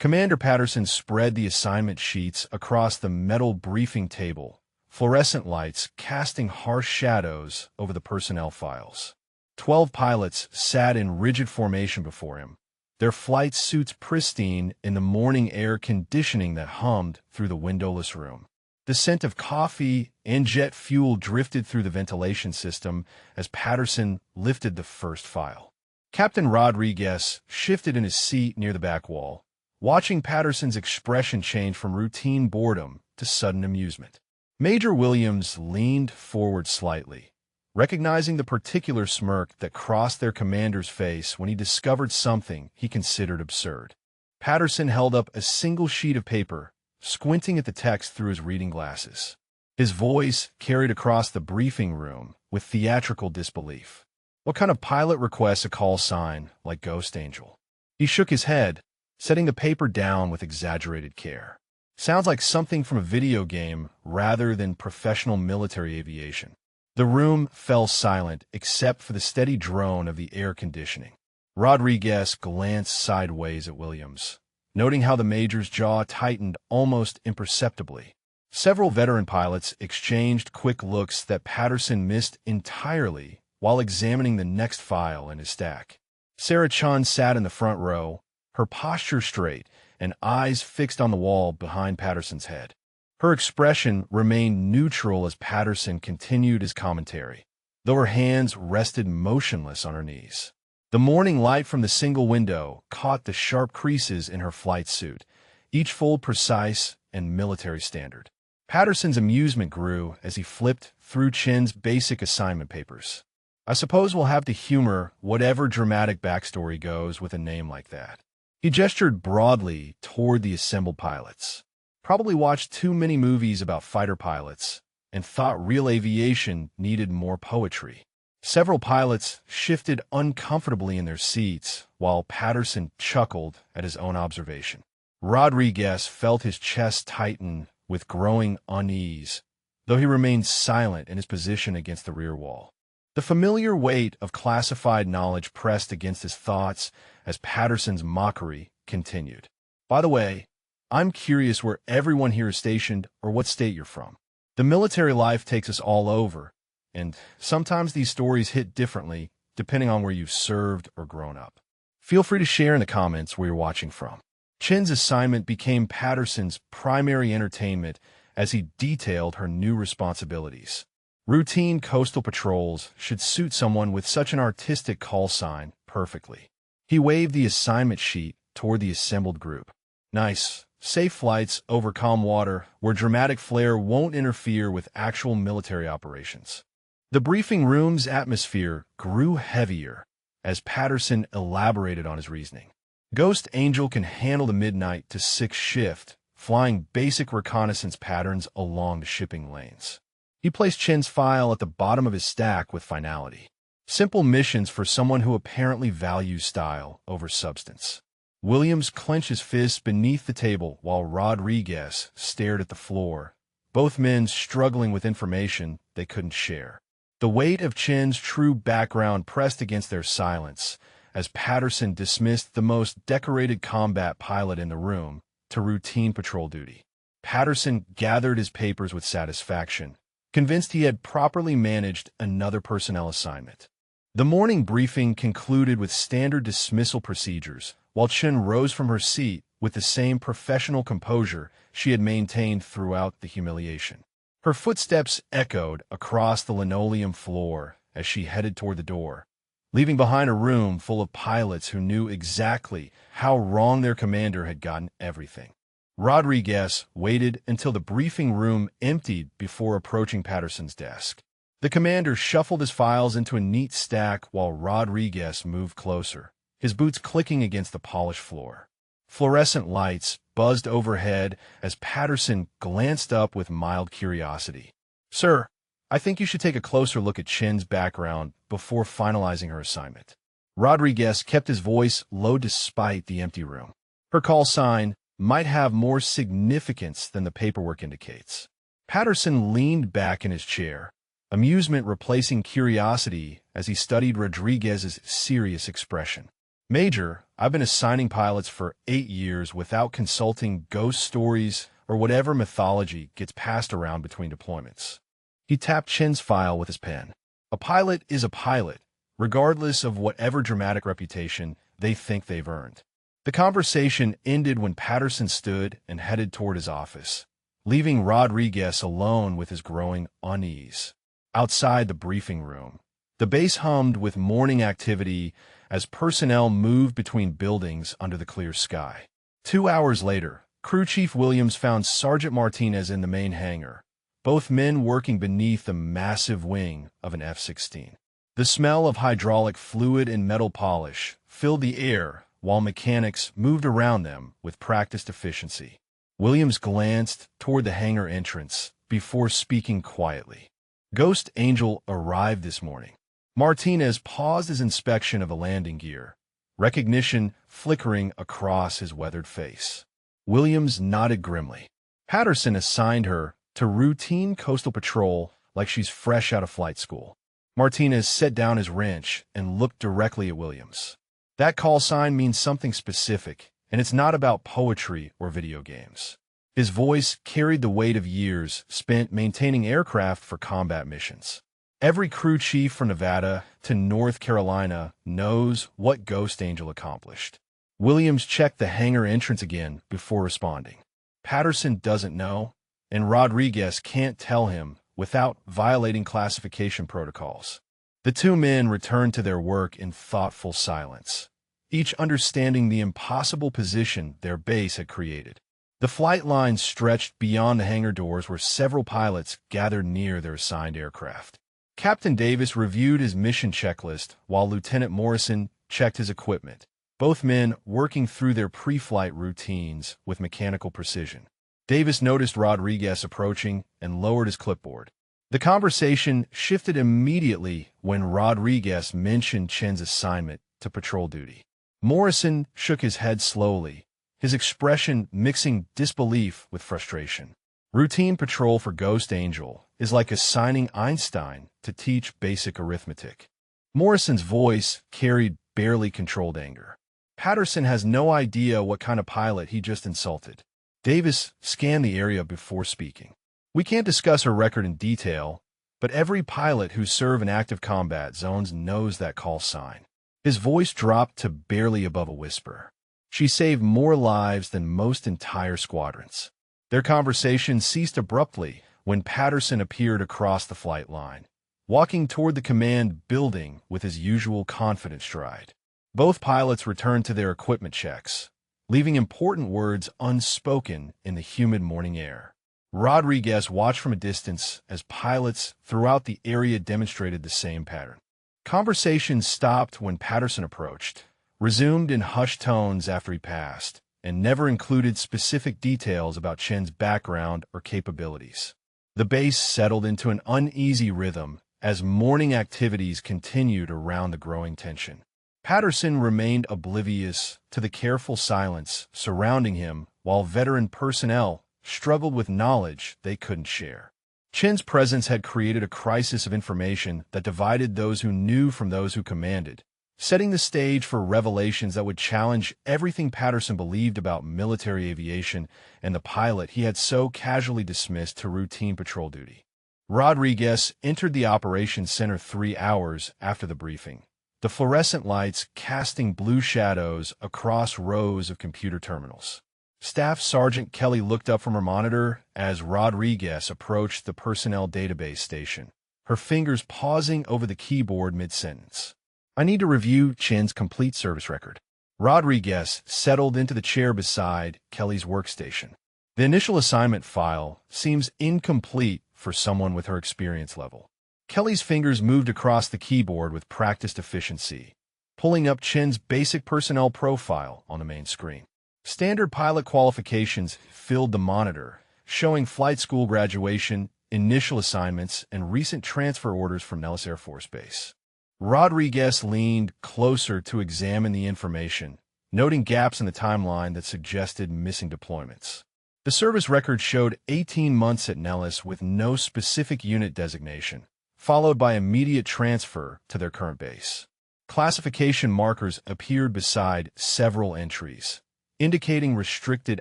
Commander Patterson spread the assignment sheets across the metal briefing table, fluorescent lights casting harsh shadows over the personnel files. 12 pilots sat in rigid formation before him, their flight suits pristine in the morning air conditioning that hummed through the windowless room. The scent of coffee and jet fuel drifted through the ventilation system as Patterson lifted the first file. Captain Rodriguez shifted in his seat near the back wall, watching Patterson's expression change from routine boredom to sudden amusement. Major Williams leaned forward slightly, recognizing the particular smirk that crossed their commander's face when he discovered something he considered absurd. Patterson held up a single sheet of paper, squinting at the text through his reading glasses. His voice carried across the briefing room with theatrical disbelief. What kind of pilot requests a call sign like Ghost Angel? He shook his head, setting the paper down with exaggerated care. Sounds like something from a video game rather than professional military aviation. The room fell silent except for the steady drone of the air conditioning. Rodriguez glanced sideways at Williams, noting how the major's jaw tightened almost imperceptibly. Several veteran pilots exchanged quick looks that Patterson missed entirely while examining the next file in his stack. Sarah Chun sat in the front row, her posture straight and eyes fixed on the wall behind Patterson's head. Her expression remained neutral as Patterson continued his commentary, though her hands rested motionless on her knees. The morning light from the single window caught the sharp creases in her flight suit, each fold precise and military standard. Patterson's amusement grew as he flipped through Chin's basic assignment papers. I suppose we'll have to humor whatever dramatic backstory goes with a name like that. He gestured broadly toward the assembled pilots. Probably watched too many movies about fighter pilots and thought real aviation needed more poetry. Several pilots shifted uncomfortably in their seats while Patterson chuckled at his own observation. Rodriguez felt his chest tighten with growing unease, though he remained silent in his position against the rear wall. The familiar weight of classified knowledge pressed against his thoughts as Patterson's mockery continued. By the way, I'm curious where everyone here is stationed or what state you're from. The military life takes us all over, and sometimes these stories hit differently depending on where you've served or grown up. Feel free to share in the comments where you're watching from. Chin's assignment became Patterson's primary entertainment as he detailed her new responsibilities. Routine coastal patrols should suit someone with such an artistic call sign perfectly. He waved the assignment sheet toward the assembled group. Nice, safe flights over calm water where dramatic flair won't interfere with actual military operations. The briefing room's atmosphere grew heavier as Patterson elaborated on his reasoning. Ghost Angel can handle the midnight to 6 shift, flying basic reconnaissance patterns along the shipping lanes. He placed Chin's file at the bottom of his stack with finality. Simple missions for someone who apparently values style over substance. Williams clenched his fists beneath the table while Rodriguez stared at the floor, both men struggling with information they couldn't share. The weight of Chin's true background pressed against their silence as Patterson dismissed the most decorated combat pilot in the room to routine patrol duty. Patterson gathered his papers with satisfaction, convinced he had properly managed another personnel assignment. The morning briefing concluded with standard dismissal procedures, while Chin rose from her seat with the same professional composure she had maintained throughout the humiliation. Her footsteps echoed across the linoleum floor as she headed toward the door, leaving behind a room full of pilots who knew exactly how wrong their commander had gotten everything. Rodriguez waited until the briefing room emptied before approaching Patterson's desk. The commander shuffled his files into a neat stack while Rodriguez moved closer, his boots clicking against the polished floor. Fluorescent lights buzzed overhead as Patterson glanced up with mild curiosity. "Sir, I think you should take a closer look at Chin's background before finalizing her assignment." Rodriguez kept his voice low despite the empty room. Her call sign might have more significance than the paperwork indicates. Patterson leaned back in his chair, amusement replacing curiosity as he studied Rodriguez's serious expression. Major, I've been assigning pilots for 8 years without consulting ghost stories or whatever mythology gets passed around between deployments. He tapped Chen's file with his pen. A pilot is a pilot, regardless of whatever dramatic reputation they think they've earned. The conversation ended when Patterson stood and headed toward his office, leaving Rodriguez alone with his growing unease. Outside the briefing room, the base hummed with morning activity as personnel moved between buildings under the clear sky. 2 hours later, Crew Chief Williams found Sergeant Martinez in the main hangar, both men working beneath the massive wing of an F-16. The smell of hydraulic fluid and metal polish filled the air while mechanics moved around them with practiced efficiency. Williams glanced toward the hangar entrance before speaking quietly. Ghost Angel arrived this morning. Martinez paused his inspection of the landing gear, recognition flickering across his weathered face. Williams nodded grimly. Patterson assigned her to routine coastal patrol like she's fresh out of flight school. Martinez set down his wrench and looked directly at Williams. That call sign means something specific, and it's not about poetry or video games. His voice carried the weight of years spent maintaining aircraft for combat missions. Every crew chief from Nevada to North Carolina knows what Ghost Angel accomplished. Williams checked the hangar entrance again before responding. Patterson doesn't know, and Rodriguez can't tell him without violating classification protocols. The two men returned to their work in thoughtful silence, each understanding the impossible position their base had created. The flight line stretched beyond the hangar doors where several pilots gathered near their assigned aircraft. Captain Davis reviewed his mission checklist while Lieutenant Morrison checked his equipment, both men working through their pre-flight routines with mechanical precision. Davis noticed Rodriguez approaching and lowered his clipboard. The conversation shifted immediately when Rodriguez mentioned Chen's assignment to patrol duty. Morrison shook his head slowly, his expression mixing disbelief with frustration. Routine patrol for Ghost Angel is like assigning Einstein to teach basic arithmetic. Morrison's voice carried barely controlled anger. Patterson has no idea what kind of pilot he just insulted. Davis scanned the area before speaking. We can't discuss her record in detail, but every pilot who served in active combat zones knows that call sign. His voice dropped to barely above a whisper. She saved more lives than most entire squadrons. Their conversation ceased abruptly when Patterson appeared across the flight line, walking toward the command building with his usual confident stride. Both pilots returned to their equipment checks, leaving important words unspoken in the humid morning air. Rodriguez watched from a distance as pilots throughout the area demonstrated the same pattern. Conversations stopped when Patterson approached, resumed in hushed tones after he passed, and never included specific details about Chen's background or capabilities. The base settled into an uneasy rhythm as morning activities continued around the growing tension. Patterson remained oblivious to the careful silence surrounding him while veteran personnel struggled with knowledge they couldn't share. Chen's presence had created a crisis of information that divided those who knew from those who commanded, setting the stage for revelations that would challenge everything Patterson believed about military aviation and the pilot he had so casually dismissed to routine patrol duty. Rodriguez entered the operations center 3 hours after the briefing, the fluorescent lights casting blue shadows across rows of computer terminals. Staff Sergeant Kelly looked up from her monitor as Rodriguez approached the personnel database station, her fingers pausing over the keyboard mid-sentence. I need to review Chen's complete service record. Rodriguez settled into the chair beside Kelly's workstation. The initial assignment file seems incomplete for someone with her experience level. Kelly's fingers moved across the keyboard with practiced efficiency, pulling up Chen's basic personnel profile on the main screen. Standard pilot qualifications filled the monitor, showing flight school graduation, initial assignments, and recent transfer orders from Nellis Air Force Base. Rodriguez leaned closer to examine the information, noting gaps in the timeline that suggested missing deployments. The service record showed 18 months at Nellis with no specific unit designation, followed by immediate transfer to their current base. Classification markers appeared beside several entries, indicating restricted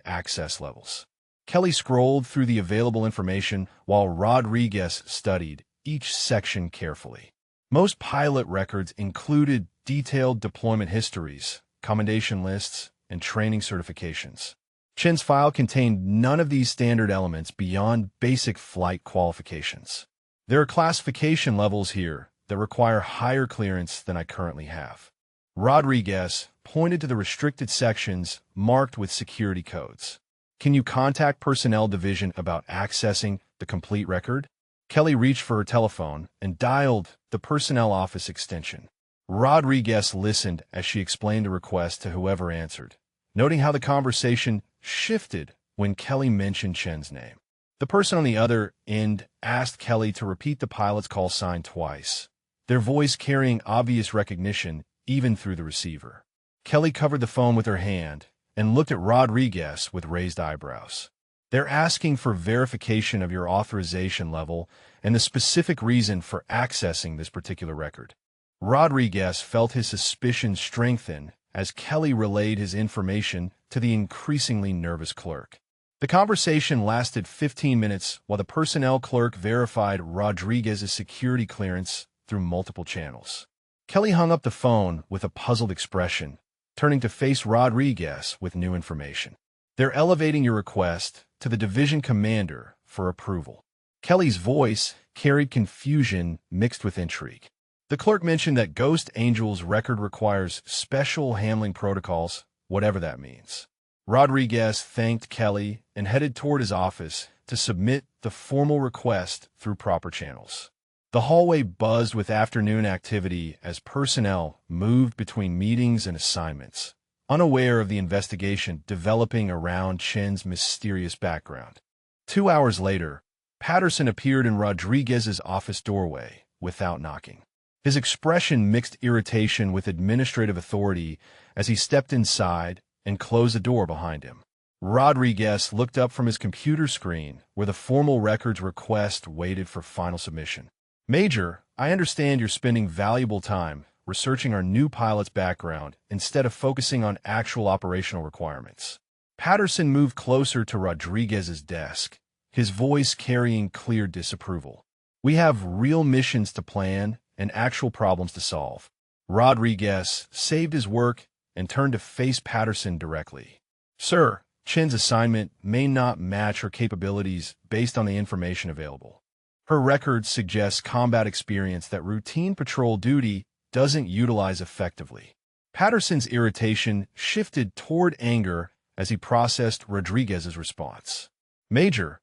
access levels. Kelly scrolled through the available information while Rodriguez studied each section carefully. Most pilot records included detailed deployment histories, commendation lists, and training certifications. Chen's file contained none of these standard elements beyond basic flight qualifications. There are classification levels here that require higher clearance than I currently have. Rodriguez pointed to the restricted sections marked with security codes. Can you contact Personnel Division about accessing the complete record? Kelly reached for her telephone and dialed the Personnel Office extension. Rodriguez listened as she explained the request to whoever answered, noting how the conversation shifted when Kelly mentioned Chen's name. The person on the other end asked Kelly to repeat the pilot's call sign twice, their voice carrying obvious recognition even through the receiver. Kelly covered the phone with her hand and looked at Rodriguez with raised eyebrows. They're asking for verification of your authorization level and the specific reason for accessing this particular record. Rodriguez felt his suspicions strengthen as Kelly relayed his information to the increasingly nervous clerk. The conversation lasted 15 minutes while the personnel clerk verified Rodriguez's security clearance through multiple channels. Kelly hung up the phone with a puzzled expression, turning to face Rodriguez with new information. They're elevating your request to the division commander for approval. Kelly's voice carried confusion mixed with intrigue. The clerk mentioned that Ghost Angel's record requires special handling protocols, whatever that means. Rodriguez thanked Kelly and headed toward his office to submit the formal request through proper channels. The hallway buzzed with afternoon activity as personnel moved between meetings and assignments, unaware of the investigation developing around Chen's mysterious background. 2 hours later, Patterson appeared in Rodriguez's office doorway without knocking. His expression mixed irritation with administrative authority as he stepped inside and closed the door behind him. Rodriguez looked up from his computer screen where the formal records request waited for final submission. Major, I understand you're spending valuable time researching our new pilot's background instead of focusing on actual operational requirements. Patterson moved closer to Rodriguez's desk, his voice carrying clear disapproval. We have real missions to plan and actual problems to solve. Rodriguez saved his work and turned to face Patterson directly. Sir, Chen's assignment may not match her capabilities based on the information available. Her record suggests combat experience that routine patrol duty doesn't utilize effectively. Patterson's irritation shifted toward anger as he processed Rodriguez's response. Major,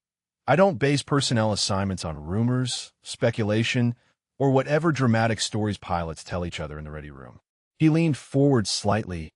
I don't base personnel assignments on rumors, speculation, or whatever dramatic stories pilots tell each other in the ready room. He leaned forward slightly,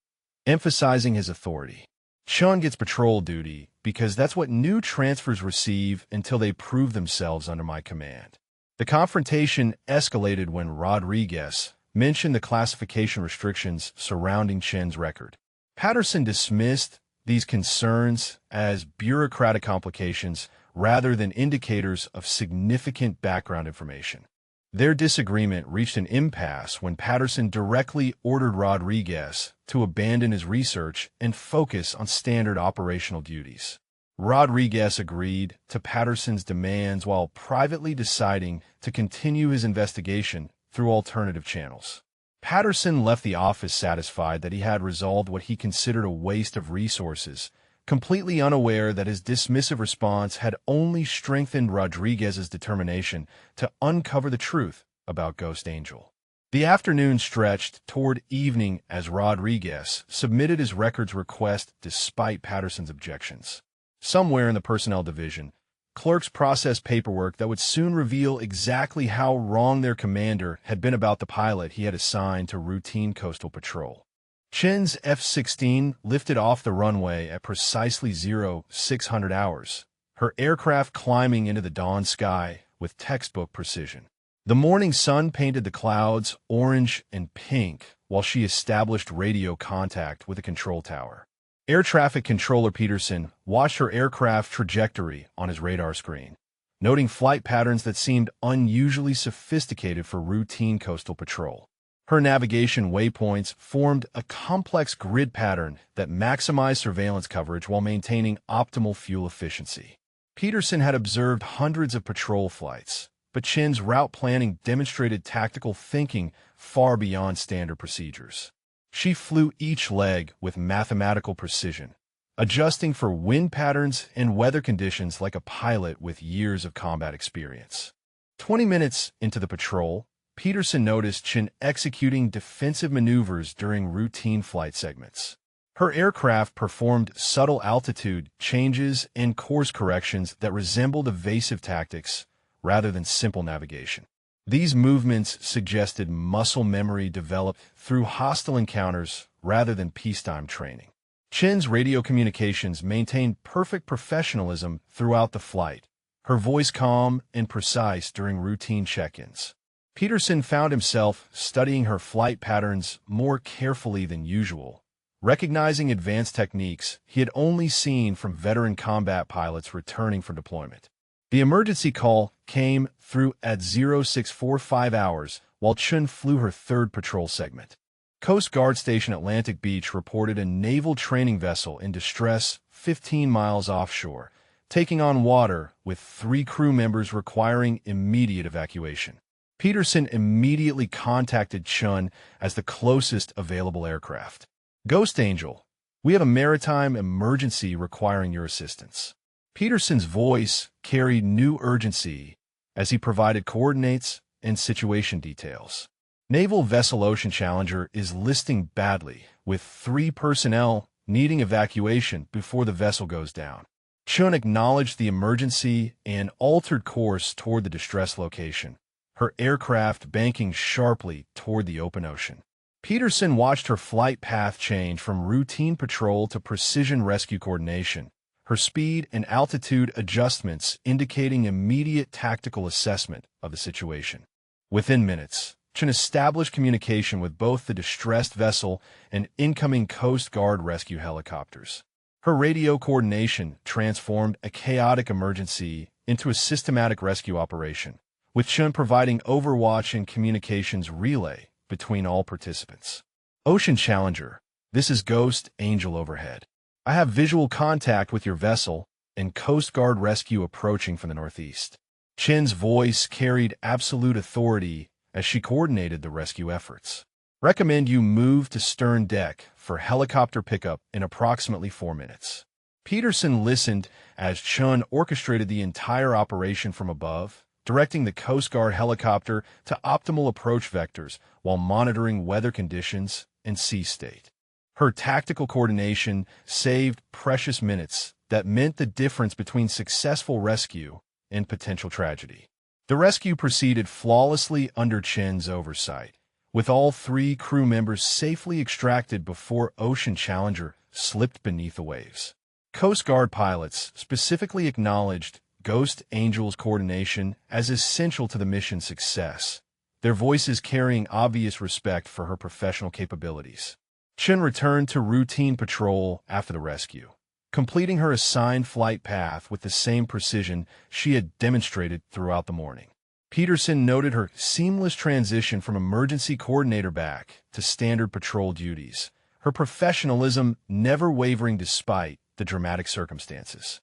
emphasizing his authority. Chen gets patrol duty because that's what new transfers receive until they prove themselves under my command. The confrontation escalated when Rodriguez mentioned the classification restrictions surrounding Chen's record. Patterson dismissed these concerns as bureaucratic complications rather than indicators of significant background information. Their disagreement reached an impasse when Patterson directly ordered Rodriguez to abandon his research and focus on standard operational duties. Rodriguez agreed to Patterson's demands while privately deciding to continue his investigation through alternative channels. Patterson left the office satisfied that he had resolved what he considered a waste of resources, completely unaware that his dismissive response had only strengthened Rodriguez's determination to uncover the truth about Ghost Angel. The afternoon stretched toward evening as Rodriguez submitted his records request despite Patterson's objections. Somewhere in the personnel division, clerks processed paperwork that would soon reveal exactly how wrong their commander had been about the pilot he had assigned to routine coastal patrol. Chen's F-16 lifted off the runway at precisely 0600 hours, her aircraft climbing into the dawn sky with textbook precision. The morning sun painted the clouds orange and pink while she established radio contact with the control tower. Air traffic controller Peterson watched her aircraft trajectory on his radar screen, noting flight patterns that seemed unusually sophisticated for routine coastal patrol. Her navigation waypoints formed a complex grid pattern that maximized surveillance coverage while maintaining optimal fuel efficiency. Peterson had observed hundreds of patrol flights, but Chin's route planning demonstrated tactical thinking far beyond standard procedures. She flew each leg with mathematical precision, adjusting for wind patterns and weather conditions like a pilot with years of combat experience. 20 minutes into the patrol, Peterson noticed Chin executing defensive maneuvers during routine flight segments. Her aircraft performed subtle altitude changes and course corrections that resembled evasive tactics rather than simple navigation. These movements suggested muscle memory developed through hostile encounters rather than peacetime training. Chin's radio communications maintained perfect professionalism throughout the flight, her voice calm and precise during routine check-ins. Peterson found himself studying her flight patterns more carefully than usual, recognizing advanced techniques he had only seen from veteran combat pilots returning from deployment. The emergency call came through at 0645 hours while Chun flew her third patrol segment. Coast Guard Station Atlantic Beach reported a naval training vessel in distress 15 miles offshore, taking on water with 3 crew members requiring immediate evacuation. Peterson immediately contacted Chun as the closest available aircraft. Ghost Angel, we have a maritime emergency requiring your assistance. Peterson's voice carried new urgency as he provided coordinates and situation details. Naval vessel Ocean Challenger is listing badly, with 3 personnel needing evacuation before the vessel goes down. Chun acknowledged the emergency and altered course toward the distress location, her aircraft banking sharply toward the open ocean. Peterson watched her flight path change from routine patrol to precision rescue coordination, her speed and altitude adjustments indicating immediate tactical assessment of the situation. Within minutes, Chun established communication with both the distressed vessel and incoming Coast Guard rescue helicopters. Her radio coordination transformed a chaotic emergency into a systematic rescue operation, with Chun providing overwatch and communications relay between all participants. Ocean Challenger, this is Ghost Angel overhead. I have visual contact with your vessel and Coast Guard rescue approaching from the northeast. Chin's voice carried absolute authority as she coordinated the rescue efforts. Recommend you move to stern deck for helicopter pickup in approximately 4 minutes. Peterson listened as Chun orchestrated the entire operation from above, directing the Coast Guard helicopter to optimal approach vectors while monitoring weather conditions and sea state. Her tactical coordination saved precious minutes that meant the difference between successful rescue and potential tragedy. The rescue proceeded flawlessly under Chin's oversight, with all 3 crew members safely extracted before Ocean Challenger slipped beneath the waves. Coast Guard pilots specifically acknowledged Ghost Angel's coordination as essential to the mission's success, their voices carrying obvious respect for her professional capabilities. Chun returned to routine patrol after the rescue, completing her assigned flight path with the same precision she had demonstrated throughout the morning. Peterson noted her seamless transition from emergency coordinator back to standard patrol duties, her professionalism never wavering despite the dramatic circumstances.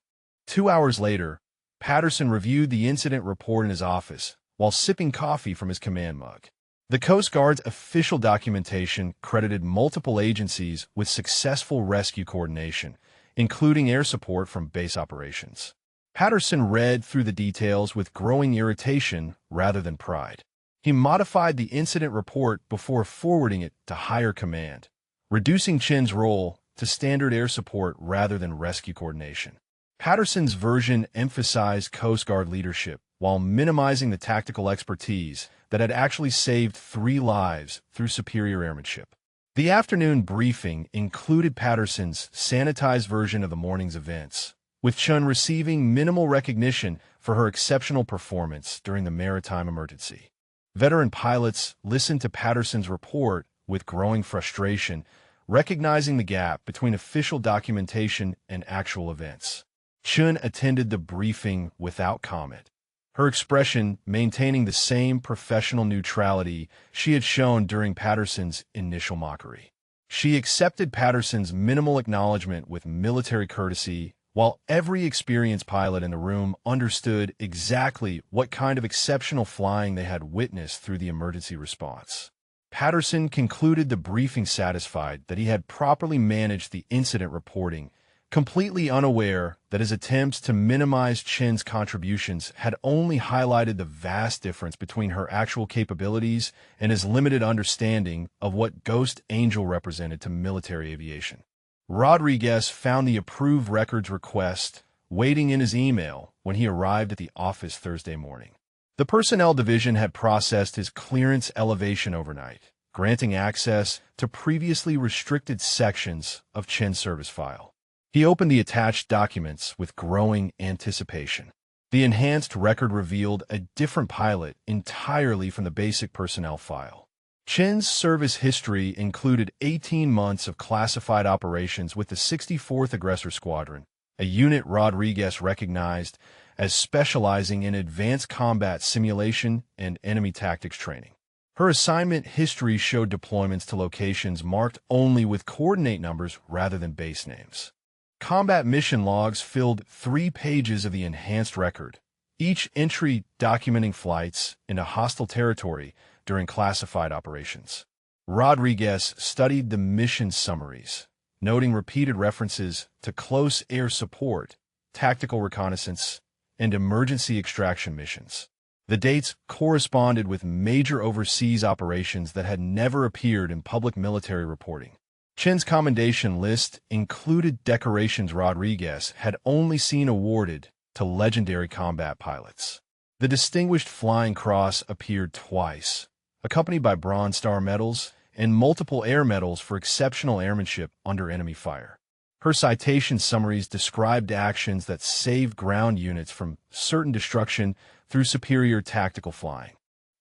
2 hours later, Patterson reviewed the incident report in his office while sipping coffee from his command mug. The Coast Guard's official documentation credited multiple agencies with successful rescue coordination, including air support from base operations. Patterson read through the details with growing irritation rather than pride. He modified the incident report before forwarding it to higher command, reducing Chin's role to standard air support rather than rescue coordination. Patterson's version emphasized Coast Guard leadership while minimizing the tactical expertise that had actually saved 3 lives through superior airmanship. The afternoon briefing included Patterson's sanitized version of the morning's events, with Chun receiving minimal recognition for her exceptional performance during the maritime emergency. Veteran pilots listened to Patterson's report with growing frustration, recognizing the gap between official documentation and actual events. Chun attended the briefing without comment, her expression maintaining the same professional neutrality she had shown during Patterson's initial mockery. She accepted Patterson's minimal acknowledgement with military courtesy, while every experienced pilot in the room understood exactly what kind of exceptional flying they had witnessed through the emergency response. Patterson concluded the briefing satisfied that he had properly managed the incident reporting, completely unaware that his attempts to minimize Chen's contributions had only highlighted the vast difference between her actual capabilities and his limited understanding of what Ghost Angel represented to military aviation. Rodriguez found the approved records request waiting in his email when he arrived at the office Thursday morning. The personnel division had processed his clearance elevation overnight, granting access to previously restricted sections of Chen's service file. He opened the attached documents with growing anticipation. The enhanced record revealed a different pilot entirely from the basic personnel file. Chen's service history included 18 months of classified operations with the 64th Aggressor Squadron, a unit Rodriguez recognized as specializing in advanced combat simulation and enemy tactics training. Her assignment history showed deployments to locations marked only with coordinate numbers rather than base names. Combat mission logs filled 3 pages of the enhanced record, each entry documenting flights into hostile territory during classified operations. Rodriguez studied the mission summaries, noting repeated references to close air support, tactical reconnaissance, and emergency extraction missions. The dates corresponded with major overseas operations that had never appeared in public military reporting. Chen's commendation list included decorations Rodriguez had only seen awarded to legendary combat pilots. The Distinguished Flying Cross appeared twice, accompanied by Bronze Star medals and multiple air medals for exceptional airmanship under enemy fire. Her citation summaries described actions that saved ground units from certain destruction through superior tactical flying.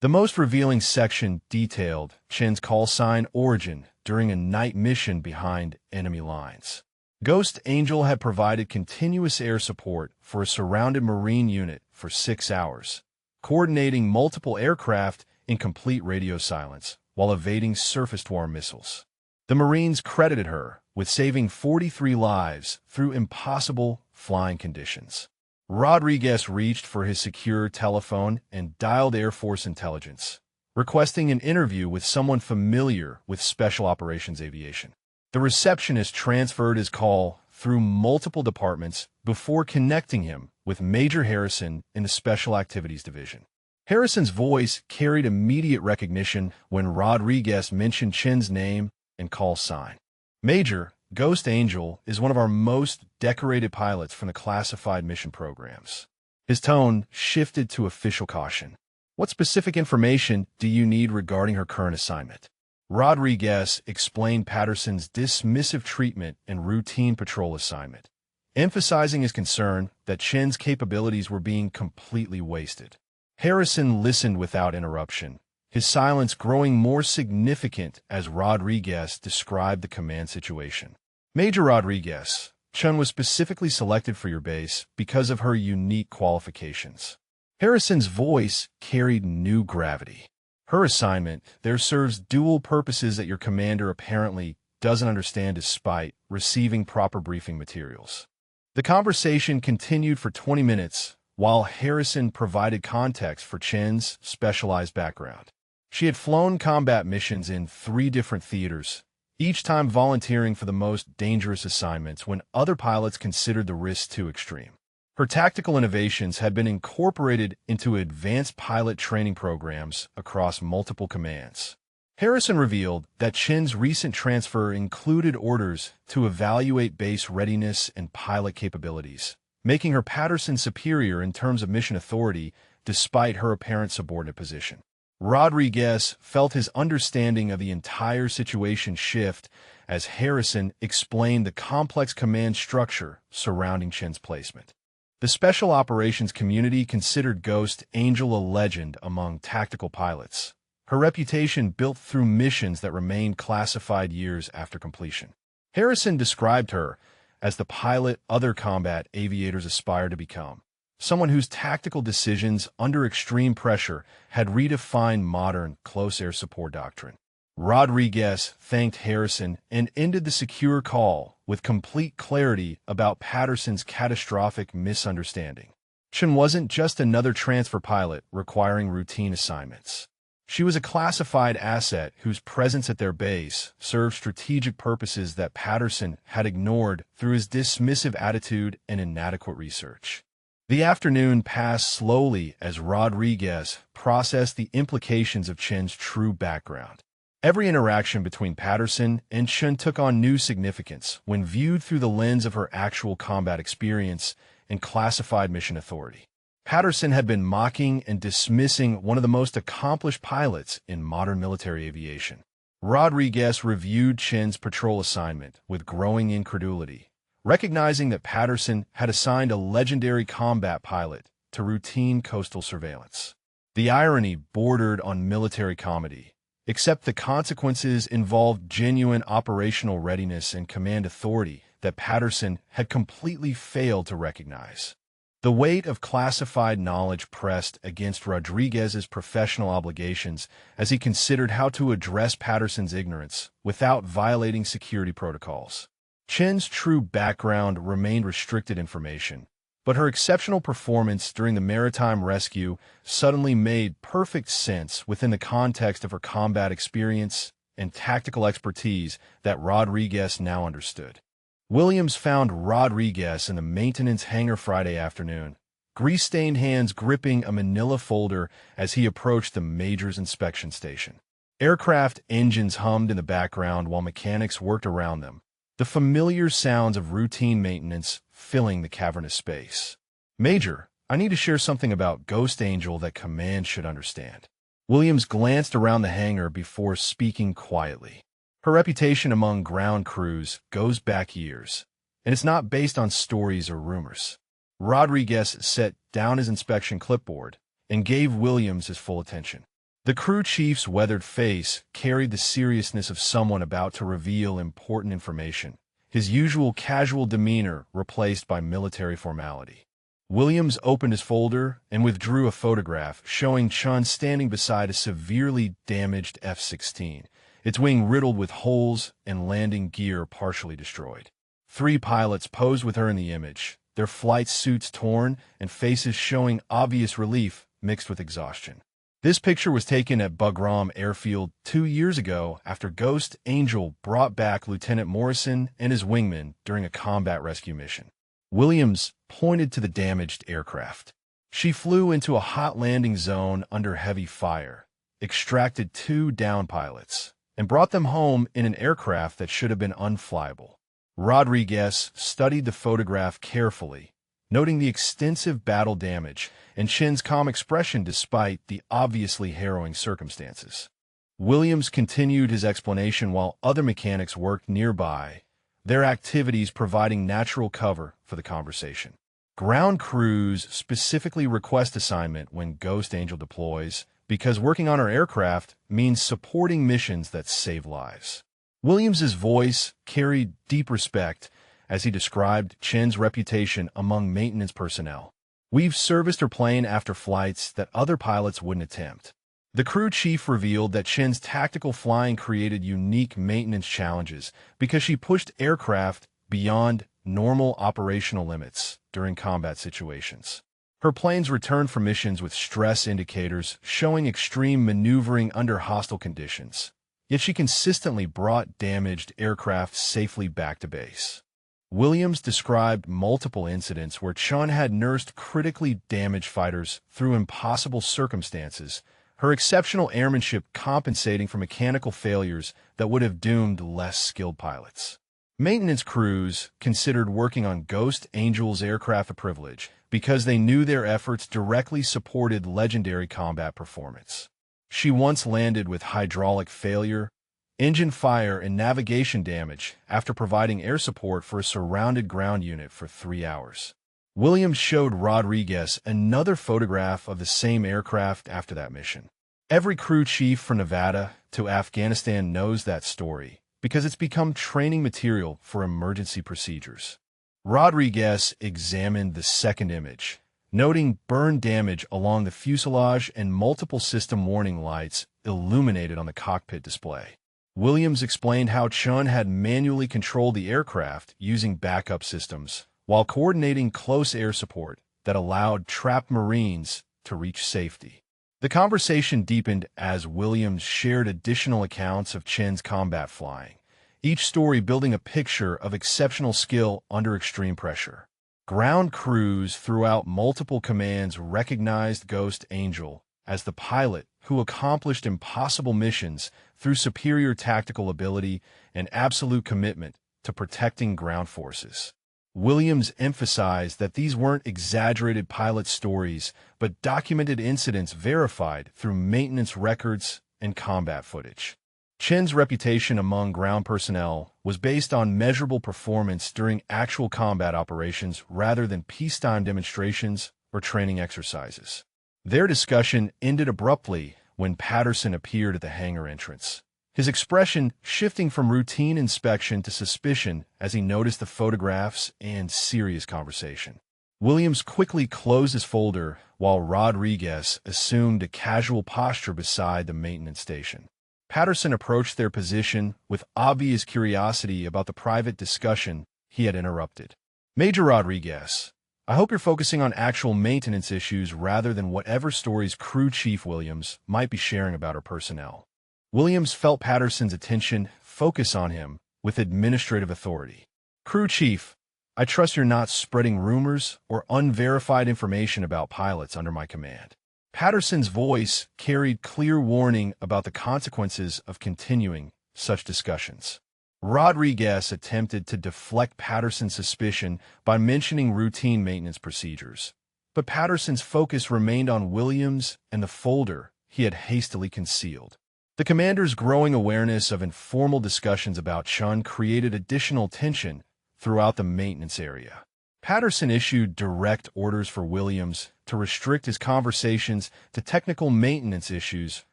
The most revealing section detailed Chen's call sign origin during a night mission behind enemy lines. Ghost Angel had provided continuous air support for a surrounded Marine unit for 6 hours, coordinating multiple aircraft in complete radio silence while evading surface-to-air missiles. The Marines credited her with saving 43 lives through impossible flying conditions. Rodriguez reached for his secure telephone and dialed Air Force Intelligence, requesting an interview with someone familiar with Special Operations Aviation. The receptionist transferred his call through multiple departments before connecting him with Major Harrison in the Special Activities Division. Harrison's voice carried immediate recognition when Rodriguez mentioned Chen's name and call sign. Major, Ghost Angel is one of our most decorated pilots from the classified mission programs. His tone shifted to official caution. What specific information do you need regarding her current assignment? Rodriguez explained Patterson's dismissive treatment and routine patrol assignment, emphasizing his concern that Chen's capabilities were being completely wasted. Harrison listened without interruption, his silence growing more significant as Rodriguez described the command situation. Major Rodriguez, Chen was specifically selected for your base because of her unique qualifications. Harrison's voice carried new gravity. Her assignment there serves dual purposes that your commander apparently doesn't understand despite receiving proper briefing materials. The conversation continued for 20 minutes while Harrison provided context for Chen's specialized background. She had flown combat missions in 3 different theaters, each time volunteering for the most dangerous assignments when other pilots considered the risk too extreme. Her tactical innovations had been incorporated into advanced pilot training programs across multiple commands. Harrison revealed that Chen's recent transfer included orders to evaluate base readiness and pilot capabilities, making her Patterson superior in terms of mission authority despite her apparent subordinate position. Rodriguez felt his understanding of the entire situation shift as Harrison explained the complex command structure surrounding Chen's placement. The special operations community considered Ghost Angel a legend among tactical pilots, her reputation built through missions that remained classified years after completion. Harrison described her as the pilot other combat aviators aspire to become, someone whose tactical decisions under extreme pressure had redefined modern close air support doctrine. Rodriguez thanked Harrison and ended the secure call with complete clarity about Patterson's catastrophic misunderstanding. Chen wasn't just another transfer pilot requiring routine assignments. She was a classified asset whose presence at their base served strategic purposes that Patterson had ignored through his dismissive attitude and inadequate research. The afternoon passed slowly as Rodriguez processed the implications of Chen's true background. Every interaction between Patterson and Chen took on new significance when viewed through the lens of her actual combat experience and classified mission authority. Patterson had been mocking and dismissing one of the most accomplished pilots in modern military aviation. Rodriguez reviewed Chen's patrol assignment with growing incredulity, recognizing that Patterson had assigned a legendary combat pilot to routine coastal surveillance. The irony bordered on military comedy, except the consequences involved genuine operational readiness and command authority that Patterson had completely failed to recognize. The weight of classified knowledge pressed against Rodriguez's professional obligations as he considered how to address Patterson's ignorance without violating security protocols. Chen's true background remained restricted information, but her exceptional performance during the maritime rescue suddenly made perfect sense within the context of her combat experience and tactical expertise that Rodriguez now understood. Williams found Rodriguez in the maintenance hangar Friday afternoon, grease-stained hands gripping a manila folder as he approached the Major's inspection station. Aircraft engines hummed in the background while mechanics worked around them, the familiar sounds of routine maintenance filling the cavernous space. "Major, I need to share something about Ghost Angel that command should understand." Williams glanced around the hangar before speaking quietly. Her reputation among ground crews goes back years, and it's not based on stories or rumors. Rodriguez set down his inspection clipboard and gave Williams his full attention. The crew chief's weathered face carried the seriousness of someone about to reveal important information, his usual casual demeanor replaced by military formality. Williams opened his folder and withdrew a photograph showing Chun standing beside a severely damaged F-16, its wing riddled with holes and landing gear partially destroyed. 3 pilots posed with her in the image, their flight suits torn and faces showing obvious relief mixed with exhaustion. This picture was taken at Bugram Airfield 2 years ago after Ghost Angel brought back Lieutenant Morrison and his wingman during a combat rescue mission. Williams pointed to the damaged aircraft. She flew into a hot landing zone under heavy fire, extracted 2 downed pilots, and brought them home in an aircraft that should have been unflyable. Rodriguez studied the photograph carefully, noting the extensive battle damage and Chen's calm expression despite the obviously harrowing circumstances. Williams continued his explanation while other mechanics worked nearby, their activities providing natural cover for the conversation. Ground crews specifically request assignment when Ghost Angel deploys, because working on her aircraft means supporting missions that save lives. Williams's voice carried deep respect as he described Chen's reputation among maintenance personnel. "We've serviced her plane after flights that other pilots wouldn't attempt." The crew chief revealed that Chen's tactical flying created unique maintenance challenges because she pushed aircraft beyond normal operational limits during combat situations. Her planes returned from missions with stress indicators showing extreme maneuvering under hostile conditions, yet she consistently brought damaged aircraft safely back to base. Williams described multiple incidents where Chun had nursed critically damaged fighters through impossible circumstances, her exceptional airmanship compensating for mechanical failures that would have doomed less skilled pilots. Maintenance crews considered working on Ghost Angel's aircraft a privilege because they knew their efforts directly supported legendary combat performance. She once landed with hydraulic failure, engine fire, and navigation damage after providing air support for a surrounded ground unit for 3 hours. Williams showed Rodriguez another photograph of the same aircraft after that mission. Every crew chief from Nevada to Afghanistan knows that story because it's become training material for emergency procedures. Rodriguez examined the second image, noting burn damage along the fuselage and multiple system warning lights illuminated on the cockpit display. Williams explained how Chun had manually controlled the aircraft using backup systems while coordinating close air support that allowed trapped Marines to reach safety. The conversation deepened as Williams shared additional accounts of Chen's combat flying, each story building a picture of exceptional skill under extreme pressure. Ground crews throughout multiple commands recognized Ghost Angel as the pilot who accomplished impossible missions through superior tactical ability and absolute commitment to protecting ground forces. Williams emphasized that these weren't exaggerated pilot stories, but documented incidents verified through maintenance records and combat footage. Chen's reputation among ground personnel was based on measurable performance during actual combat operations rather than peacetime demonstrations or training exercises. Their discussion ended abruptly when Patterson appeared at the hangar entrance, his expression shifting from routine inspection to suspicion as he noticed the photographs and serious conversation. Williams quickly closed his folder while Rodriguez assumed a casual posture beside the maintenance station. Patterson approached their position with obvious curiosity about the private discussion he had interrupted. "Major Rodriguez, I hope you're focusing on actual maintenance issues rather than whatever stories Crew Chief Williams might be sharing about her personnel." Williams felt Patterson's attention focus on him with administrative authority. "Crew Chief, I trust you're not spreading rumors or unverified information about pilots under my command." Patterson's voice carried clear warning about the consequences of continuing such discussions. Rodriguez attempted to deflect Patterson's suspicion by mentioning routine maintenance procedures, but Patterson's focus remained on Williams and the folder he had hastily concealed. The commander's growing awareness of informal discussions about Chun created additional tension throughout the maintenance area. Patterson issued direct orders for Williams to restrict his conversations to technical maintenance issues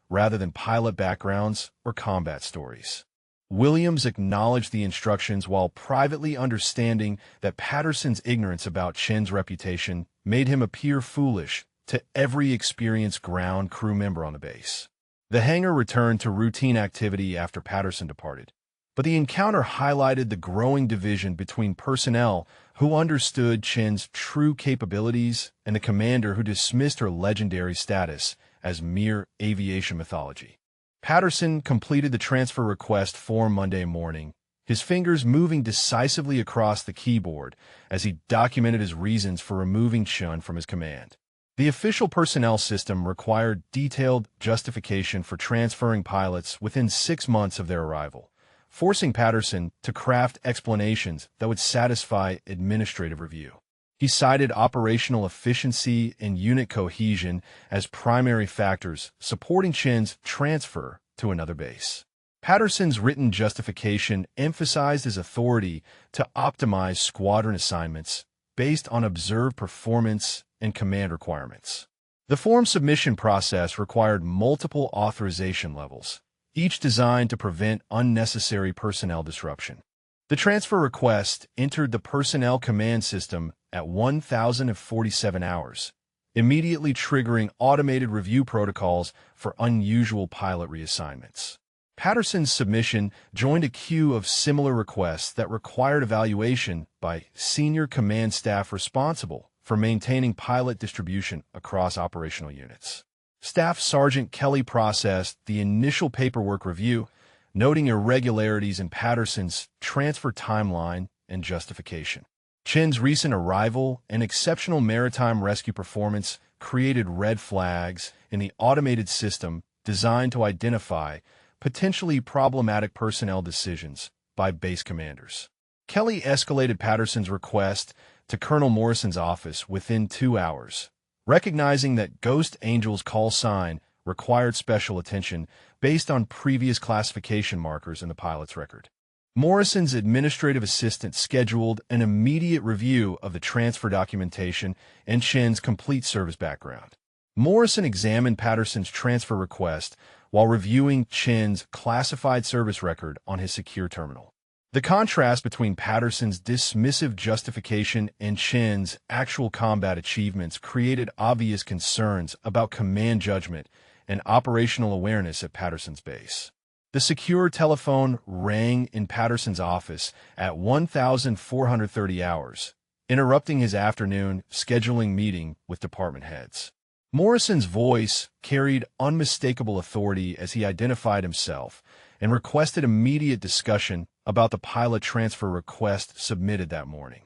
rather than pilot backgrounds or combat stories. Williams acknowledged the instructions while privately understanding that Patterson's ignorance about Chen's reputation made him appear foolish to every experienced ground crew member on the base. The hangar returned to routine activity after Patterson departed, but the encounter highlighted the growing division between personnel who understood Chen's true capabilities and the commander who dismissed her legendary status as mere aviation mythology. Patterson completed the transfer request form Monday morning, his fingers moving decisively across the keyboard as he documented his reasons for removing Chun from his command. The official personnel system required detailed justification for transferring pilots within 6 months of their arrival, forcing Patterson to craft explanations that would satisfy administrative review. He cited operational efficiency and unit cohesion as primary factors supporting Chen's transfer to another base. Patterson's written justification emphasized his authority to optimize squadron assignments based on observed performance and command requirements. The form submission process required multiple authorization levels, each designed to prevent unnecessary personnel disruption. The transfer request entered the personnel command system at 1,047 hours, immediately triggering automated review protocols for unusual pilot reassignments. Patterson's submission joined a queue of similar requests that required evaluation by senior command staff responsible for maintaining pilot distribution across operational units. Staff Sergeant Kelly processed the initial paperwork review, noting irregularities in Patterson's transfer timeline and justification. Chen's recent arrival and exceptional maritime rescue performance created red flags in the automated system designed to identify potentially problematic personnel decisions by base commanders. Kelly escalated Patterson's request to Colonel Morrison's office within 2 hours, recognizing that Ghost Angel's call sign required special attention based on previous classification markers in the pilot's record. Morrison's administrative assistant scheduled an immediate review of the transfer documentation and Chen's complete service background. Morrison examined Patterson's transfer request while reviewing Chen's classified service record on his secure terminal. The contrast between Patterson's dismissive justification and Chen's actual combat achievements created obvious concerns about command judgment and operational awareness at Patterson's base. The secure telephone rang in Patterson's office at 1430 hours, interrupting his afternoon scheduling meeting with department heads. Morrison's voice carried unmistakable authority as he identified himself and requested immediate discussion about the pilot transfer request submitted that morning.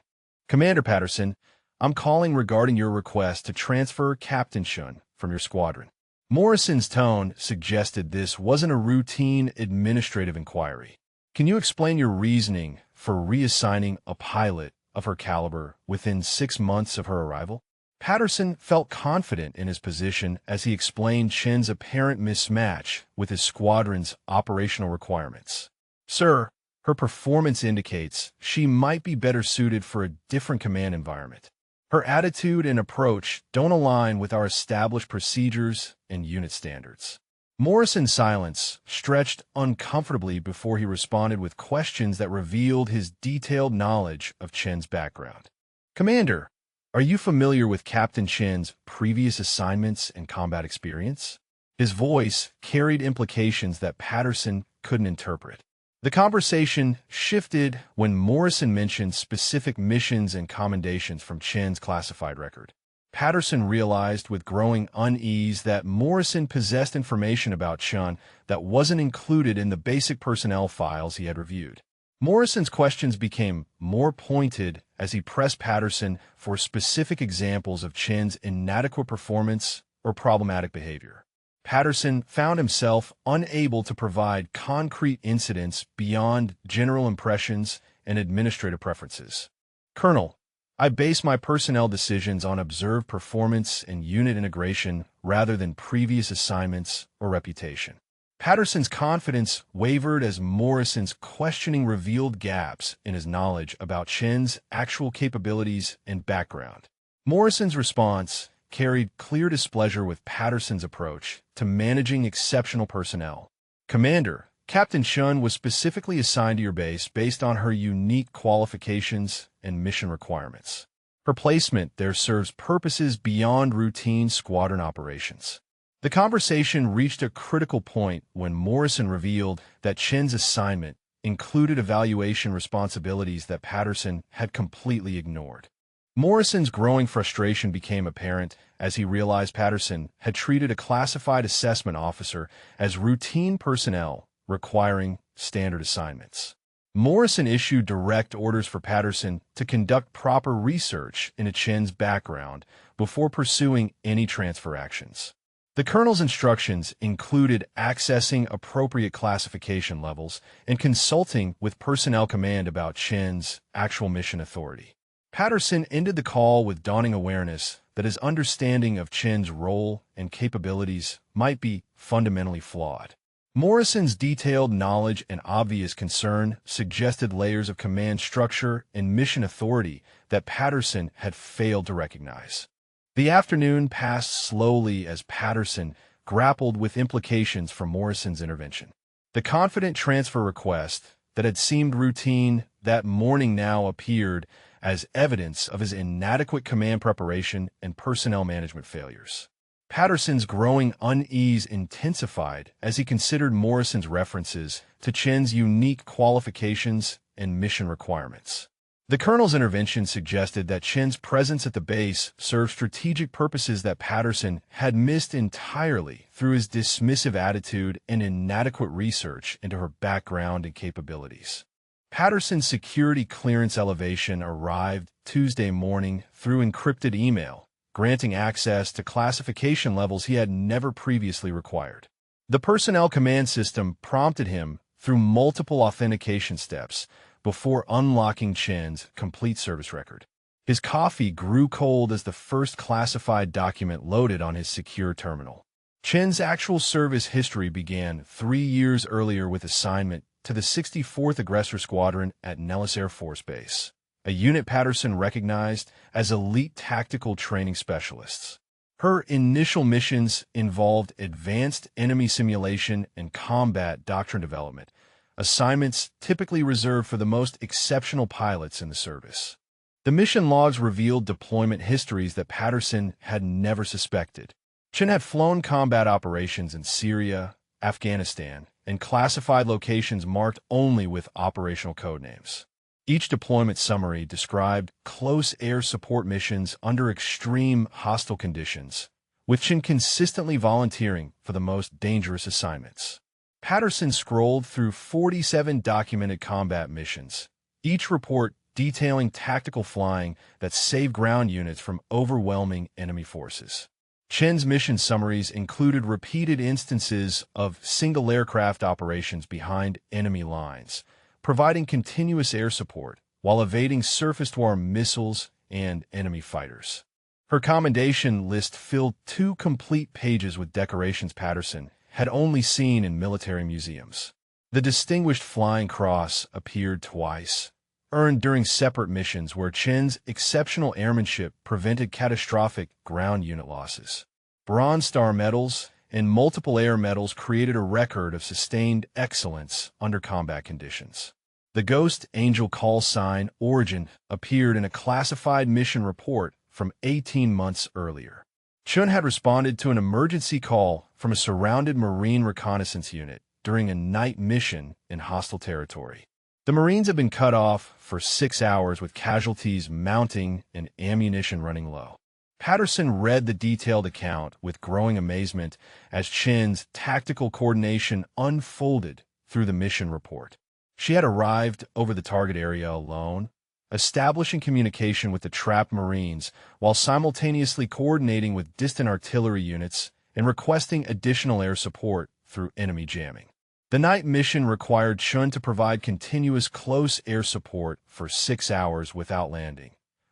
"Commander Patterson, I'm calling regarding your request to transfer Captain Shun from your squadron." Morrison's tone suggested this wasn't a routine administrative inquiry. "Can you explain your reasoning for reassigning a pilot of her caliber within 6 months of her arrival?" Patterson felt confident in his position as he explained Chen's apparent mismatch with his squadron's operational requirements. "Sir, her performance indicates she might be better suited for a different command environment. Her attitude and approach don't align with our established procedures and unit standards." Morrison's silence stretched uncomfortably before he responded with questions that revealed his detailed knowledge of Chen's background. "Commander, are you familiar with Captain Chen's previous assignments and combat experience?" His voice carried implications that Patterson couldn't interpret. The conversation shifted when Morrison mentioned specific missions and commendations from Chen's classified record. Patterson realized with growing unease that Morrison possessed information about Chen that wasn't included in the basic personnel files he had reviewed. Morrison's questions became more pointed as he pressed Patterson for specific examples of Chen's inadequate performance or problematic behavior. Patterson found himself unable to provide concrete incidents beyond general impressions and administrative preferences. "Colonel, I base my personnel decisions on observed performance and unit integration rather than previous assignments or reputation." Patterson's confidence wavered as Morrison's questioning revealed gaps in his knowledge about Chen's actual capabilities and background. Morrison's response carried clear displeasure with Patterson's approach to managing exceptional personnel. "Commander, Captain Shun was specifically assigned to your base based on her unique qualifications and mission requirements. Her placement there serves purposes beyond routine squadron operations." The conversation reached a critical point when Morrison revealed that Chen's assignment included evaluation responsibilities that Patterson had completely ignored. Morrison's growing frustration became apparent as he realized Patterson had treated a classified assessment officer as routine personnel requiring standard assignments. Morrison issued direct orders for Patterson to conduct proper research into Chen's background before pursuing any transfer actions. The colonel's instructions included accessing appropriate classification levels and consulting with personnel command about Chen's actual mission authority. Patterson ended the call with dawning awareness that his understanding of Chen's role and capabilities might be fundamentally flawed. Morrison's detailed knowledge and obvious concern suggested layers of command structure and mission authority that Patterson had failed to recognize. The afternoon passed slowly as Patterson grappled with implications from Morrison's intervention. The confident transfer request that had seemed routine that morning now appeared as evidence of his inadequate command preparation and personnel management failures. Patterson's growing unease intensified as he considered Morrison's references to Chen's unique qualifications and mission requirements. The colonel's intervention suggested that Chen's presence at the base served strategic purposes that Patterson had missed entirely through his dismissive attitude and inadequate research into her background and capabilities. Patterson's security clearance elevation arrived Tuesday morning through encrypted email, granting access to classification levels he had never previously required. The personnel command system prompted him through multiple authentication steps before unlocking Chen's complete service record. His coffee grew cold as the first classified document loaded on his secure terminal. Chen's actual service history began 3 years earlier with assignment to the 64th Aggressor Squadron at Nellis Air Force Base, a unit Patterson recognized as elite tactical training specialists. Her initial missions involved advanced enemy simulation and combat doctrine development, assignments typically reserved for the most exceptional pilots in the service. The mission logs revealed deployment histories that Patterson had never suspected. Chen had flown combat operations in Syria, Afghanistan, and classified locations marked only with operational codenames. Each deployment summary described close air support missions under extreme hostile conditions, with Chen consistently volunteering for the most dangerous assignments. Patterson scrolled through 47 documented combat missions, each report detailing tactical flying that saved ground units from overwhelming enemy forces. Chen's mission summaries included repeated instances of single aircraft operations behind enemy lines, providing continuous air support while evading surface-to-air missiles and enemy fighters. Her commendation list filled 2 complete pages with decorations Patterson had only seen in military museums. The Distinguished Flying Cross appeared twice, earned during separate missions where Chen's exceptional airmanship prevented catastrophic ground unit losses. Bronze Star medals and multiple air medals created a record of sustained excellence under combat conditions. The Ghost Angel call sign origin appeared in a classified mission report from 18 months earlier. Chun had responded to an emergency call from a surrounded Marine reconnaissance unit during a night mission in hostile territory. The Marines had been cut off for 6 hours with casualties mounting and ammunition running low. Patterson read the detailed account with growing amazement as Chen's tactical coordination unfolded through the mission report. She had arrived over the target area alone, establishing communication with the trapped Marines while simultaneously coordinating with distant artillery units and requesting additional air support through enemy jamming. The night mission required Chun to provide continuous close air support for 6 hours without landing,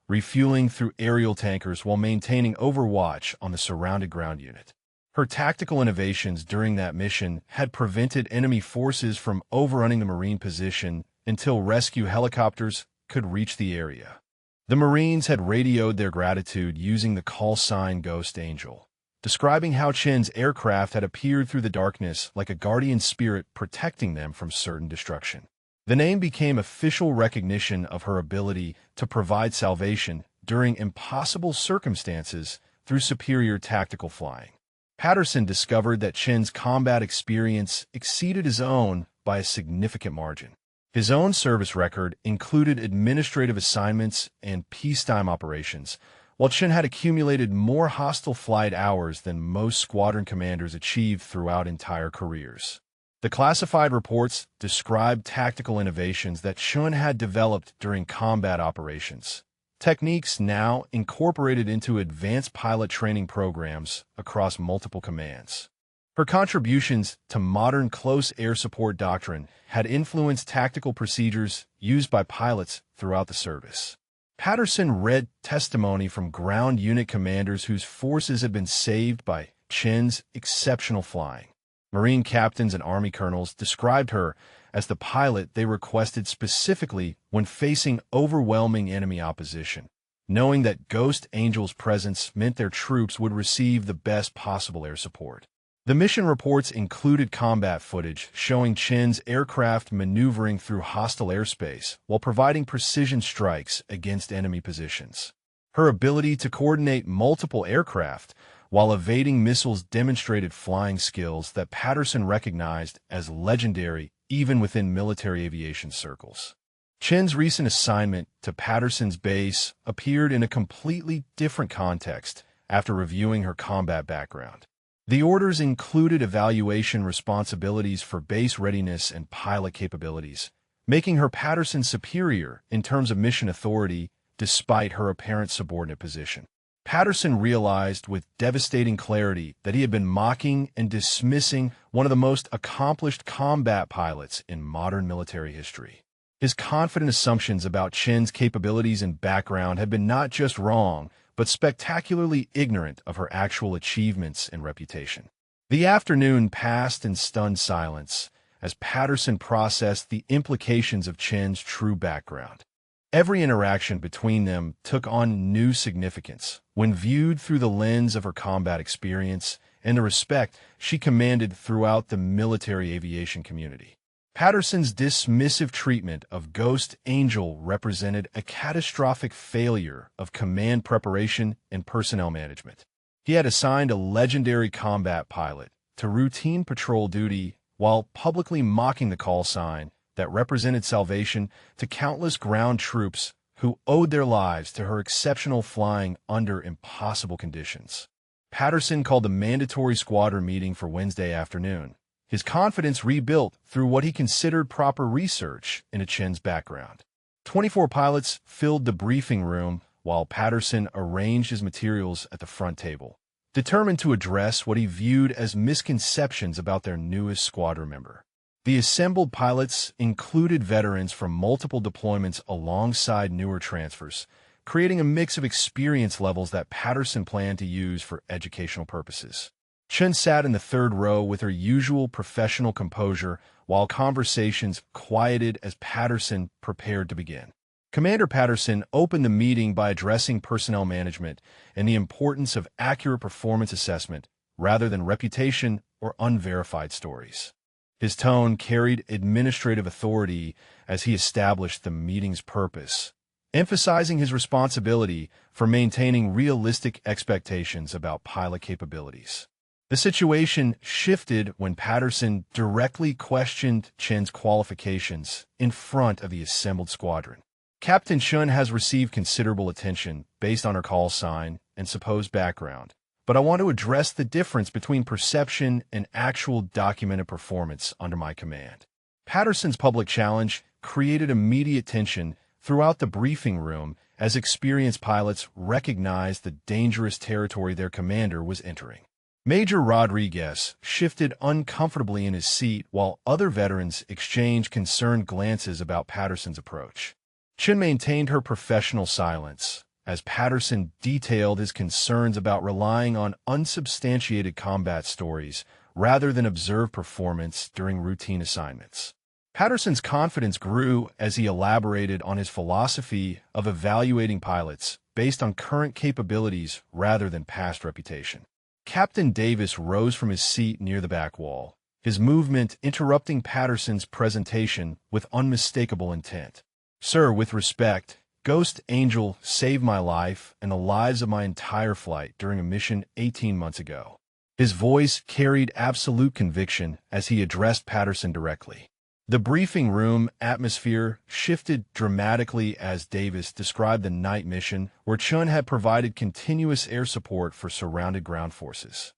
refueling through aerial tankers while maintaining overwatch on the surrounded ground unit. Her tactical innovations during that mission had prevented enemy forces from overrunning the Marine position until rescue helicopters could reach the area. The Marines had radioed their gratitude using the call sign Ghost Angel, describing how Chen's aircraft had appeared through the darkness like a guardian spirit protecting them from certain destruction. The name became official recognition of her ability to provide salvation during impossible circumstances through superior tactical flying. Patterson discovered that Chen's combat experience exceeded his own by a significant margin. His own service record included administrative assignments and peacetime operations, while Chen had accumulated more hostile flight hours than most squadron commanders achieved throughout entire careers. The classified reports described tactical innovations that Chun had developed during combat operations, techniques now incorporated into advanced pilot training programs across multiple commands. Her contributions to modern close air support doctrine had influenced tactical procedures used by pilots throughout the service. Patterson read testimony from ground unit commanders whose forces had been saved by Chen's exceptional flying. Marine captains and Army colonels described her as the pilot they requested specifically when facing overwhelming enemy opposition, knowing that Ghost Angel's presence meant their troops would receive the best possible air support. The mission reports included combat footage showing Chen's aircraft maneuvering through hostile airspace while providing precision strikes against enemy positions. Her ability to coordinate multiple aircraft while evading missiles demonstrated flying skills that Patterson recognized as legendary even within military aviation circles. Chen's recent assignment to Patterson's base appeared in a completely different context after reviewing her combat background. The orders included evaluation responsibilities for base readiness and pilot capabilities, making her Patterson's superior in terms of mission authority despite her apparent subordinate position. Patterson realized with devastating clarity that he had been mocking and dismissing one of the most accomplished combat pilots in modern military history. His confident assumptions about Chen's capabilities and background had been not just wrong, but spectacularly ignorant of her actual achievements and reputation. The afternoon passed in stunned silence as Patterson processed the implications of Chen's true background. Every interaction between them took on new significance when viewed through the lens of her combat experience and the respect she commanded throughout the military aviation community. Patterson's dismissive treatment of Ghost Angel represented a catastrophic failure of command preparation and personnel management. He had assigned a legendary combat pilot to routine patrol duty while publicly mocking the call sign that represented salvation to countless ground troops who owed their lives to her exceptional flying under impossible conditions. Patterson called a mandatory squadron meeting for Wednesday afternoon, his confidence rebuilt through what he considered proper research into Chen's background. 24 pilots filled the briefing room while Patterson arranged his materials at the front table, determined to address what he viewed as misconceptions about their newest squadron member. The assembled pilots included veterans from multiple deployments alongside newer transfers, creating a mix of experience levels that Patterson planned to use for educational purposes. Chen sat in the third row with her usual professional composure while conversations quieted as Patterson prepared to begin. Commander Patterson opened the meeting by addressing personnel management and the importance of accurate performance assessment rather than reputation or unverified stories. His tone carried administrative authority as he established the meeting's purpose, emphasizing his responsibility for maintaining realistic expectations about pilot capabilities. The situation shifted when Patterson directly questioned Chen's qualifications in front of the assembled squadron. Captain Chen has received considerable attention based on her call sign and supposed background, but I want to address the difference between perception and actual documented performance under my command. Patterson's public challenge created immediate tension throughout the briefing room as experienced pilots recognized the dangerous territory their commander was entering. Major Rodriguez shifted uncomfortably in his seat while other veterans exchanged concerned glances about Patterson's approach. Chen maintained her professional silence as Patterson detailed his concerns about relying on unsubstantiated combat stories rather than observed performance during routine assignments. Patterson's confidence grew as he elaborated on his philosophy of evaluating pilots based on current capabilities rather than past reputation. Captain Davis rose from his seat near the back wall, his movement interrupting Patterson's presentation with unmistakable intent. "Sir, with respect, Ghost Angel saved my life and the lives of my entire flight during a mission 18 months ago." His voice carried absolute conviction as he addressed Patterson directly. The briefing room atmosphere shifted dramatically as Davis described the night mission where Chun had provided continuous air support for surrounded ground forces.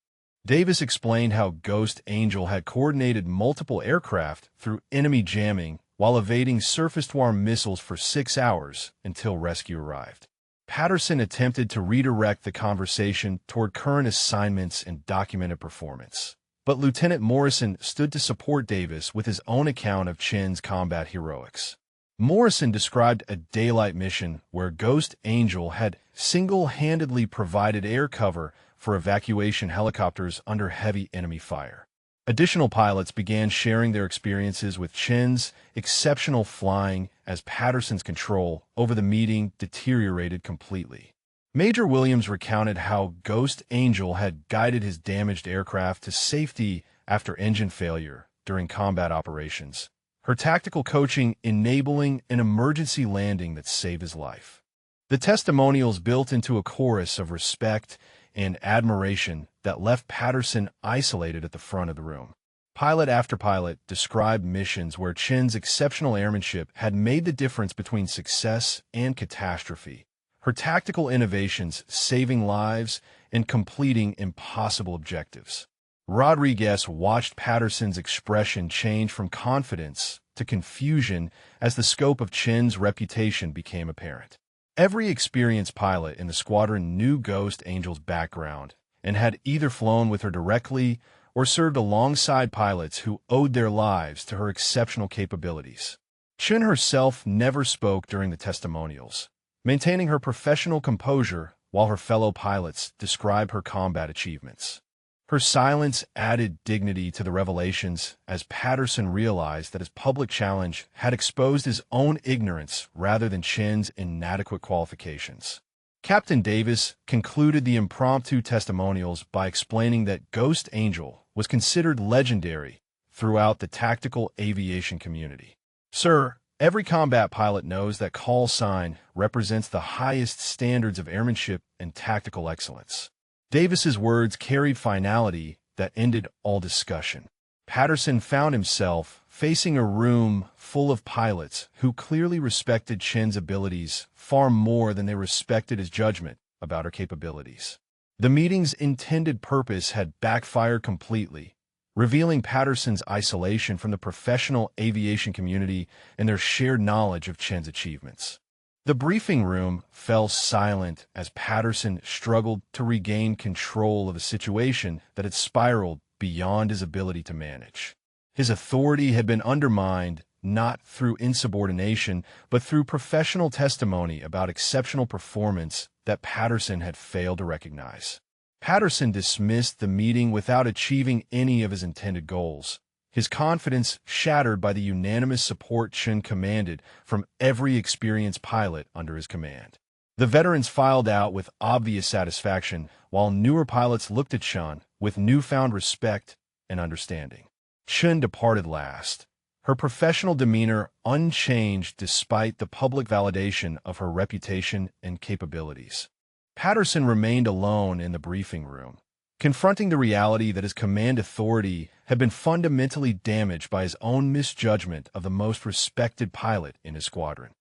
Davis explained how Ghost Angel had coordinated multiple aircraft through enemy jamming while evading surface-to-air missiles for 6 hours until rescue arrived. Patterson attempted to redirect the conversation toward current assignments and documented performance, but Lieutenant Morrison stood to support Davis with his own account of Chen's combat heroics. Morrison described a daylight mission where Ghost Angel had single-handedly provided air cover for evacuation helicopters under heavy enemy fire. Additional pilots began sharing their experiences with Chen's exceptional flying as Patterson's control over the meeting deteriorated completely. Major Williams recounted how Ghost Angel had guided his damaged aircraft to safety after engine failure during combat operations, her tactical coaching enabling an emergency landing that saved his life. The testimonials built into a chorus of respect and admiration that left Patterson isolated at the front of the room. Pilot after pilot described missions where Chen's exceptional airmanship had made the difference between success and catastrophe, her tactical innovations saving lives and completing impossible objectives. Rodriguez watched Patterson's expression change from confidence to confusion as the scope of Chen's reputation became apparent. Every experienced pilot in the squadron knew Ghost Angel's background and had either flown with her directly or served alongside pilots who owed their lives to her exceptional capabilities. Chen herself never spoke during the testimonials, maintaining her professional composure while her fellow pilots described her combat achievements. Her silence added dignity to the revelations as Patterson realized that his public challenge had exposed his own ignorance rather than Chen's inadequate qualifications. Captain Davis concluded the impromptu testimonials by explaining that Ghost Angel was considered legendary throughout the tactical aviation community. Sir, every combat pilot knows that call sign represents the highest standards of airmanship and tactical excellence. Davis's words carried finality that ended all discussion. Patterson found himself facing a room full of pilots who clearly respected Chen's abilities far more than they respected his judgment about her capabilities. The meeting's intended purpose had backfired completely, revealing Patterson's isolation from the professional aviation community and their shared knowledge of Chen's achievements. The briefing room fell silent as Patterson struggled to regain control of a situation that had spiraled beyond his ability to manage. His authority had been undermined not through insubordination, but through professional testimony about exceptional performance that Patterson had failed to recognize. Patterson dismissed the meeting without achieving any of his intended goals, his confidence shattered by the unanimous support Chen commanded from every experienced pilot under his command. The veterans filed out with obvious satisfaction, while newer pilots looked at Chen with newfound respect and understanding. Chen departed last, her professional demeanor unchanged despite the public validation of her reputation and capabilities. Patterson remained alone in the briefing room, confronting the reality that his command authority had been fundamentally damaged by his own misjudgment of the most respected pilot in his squadron.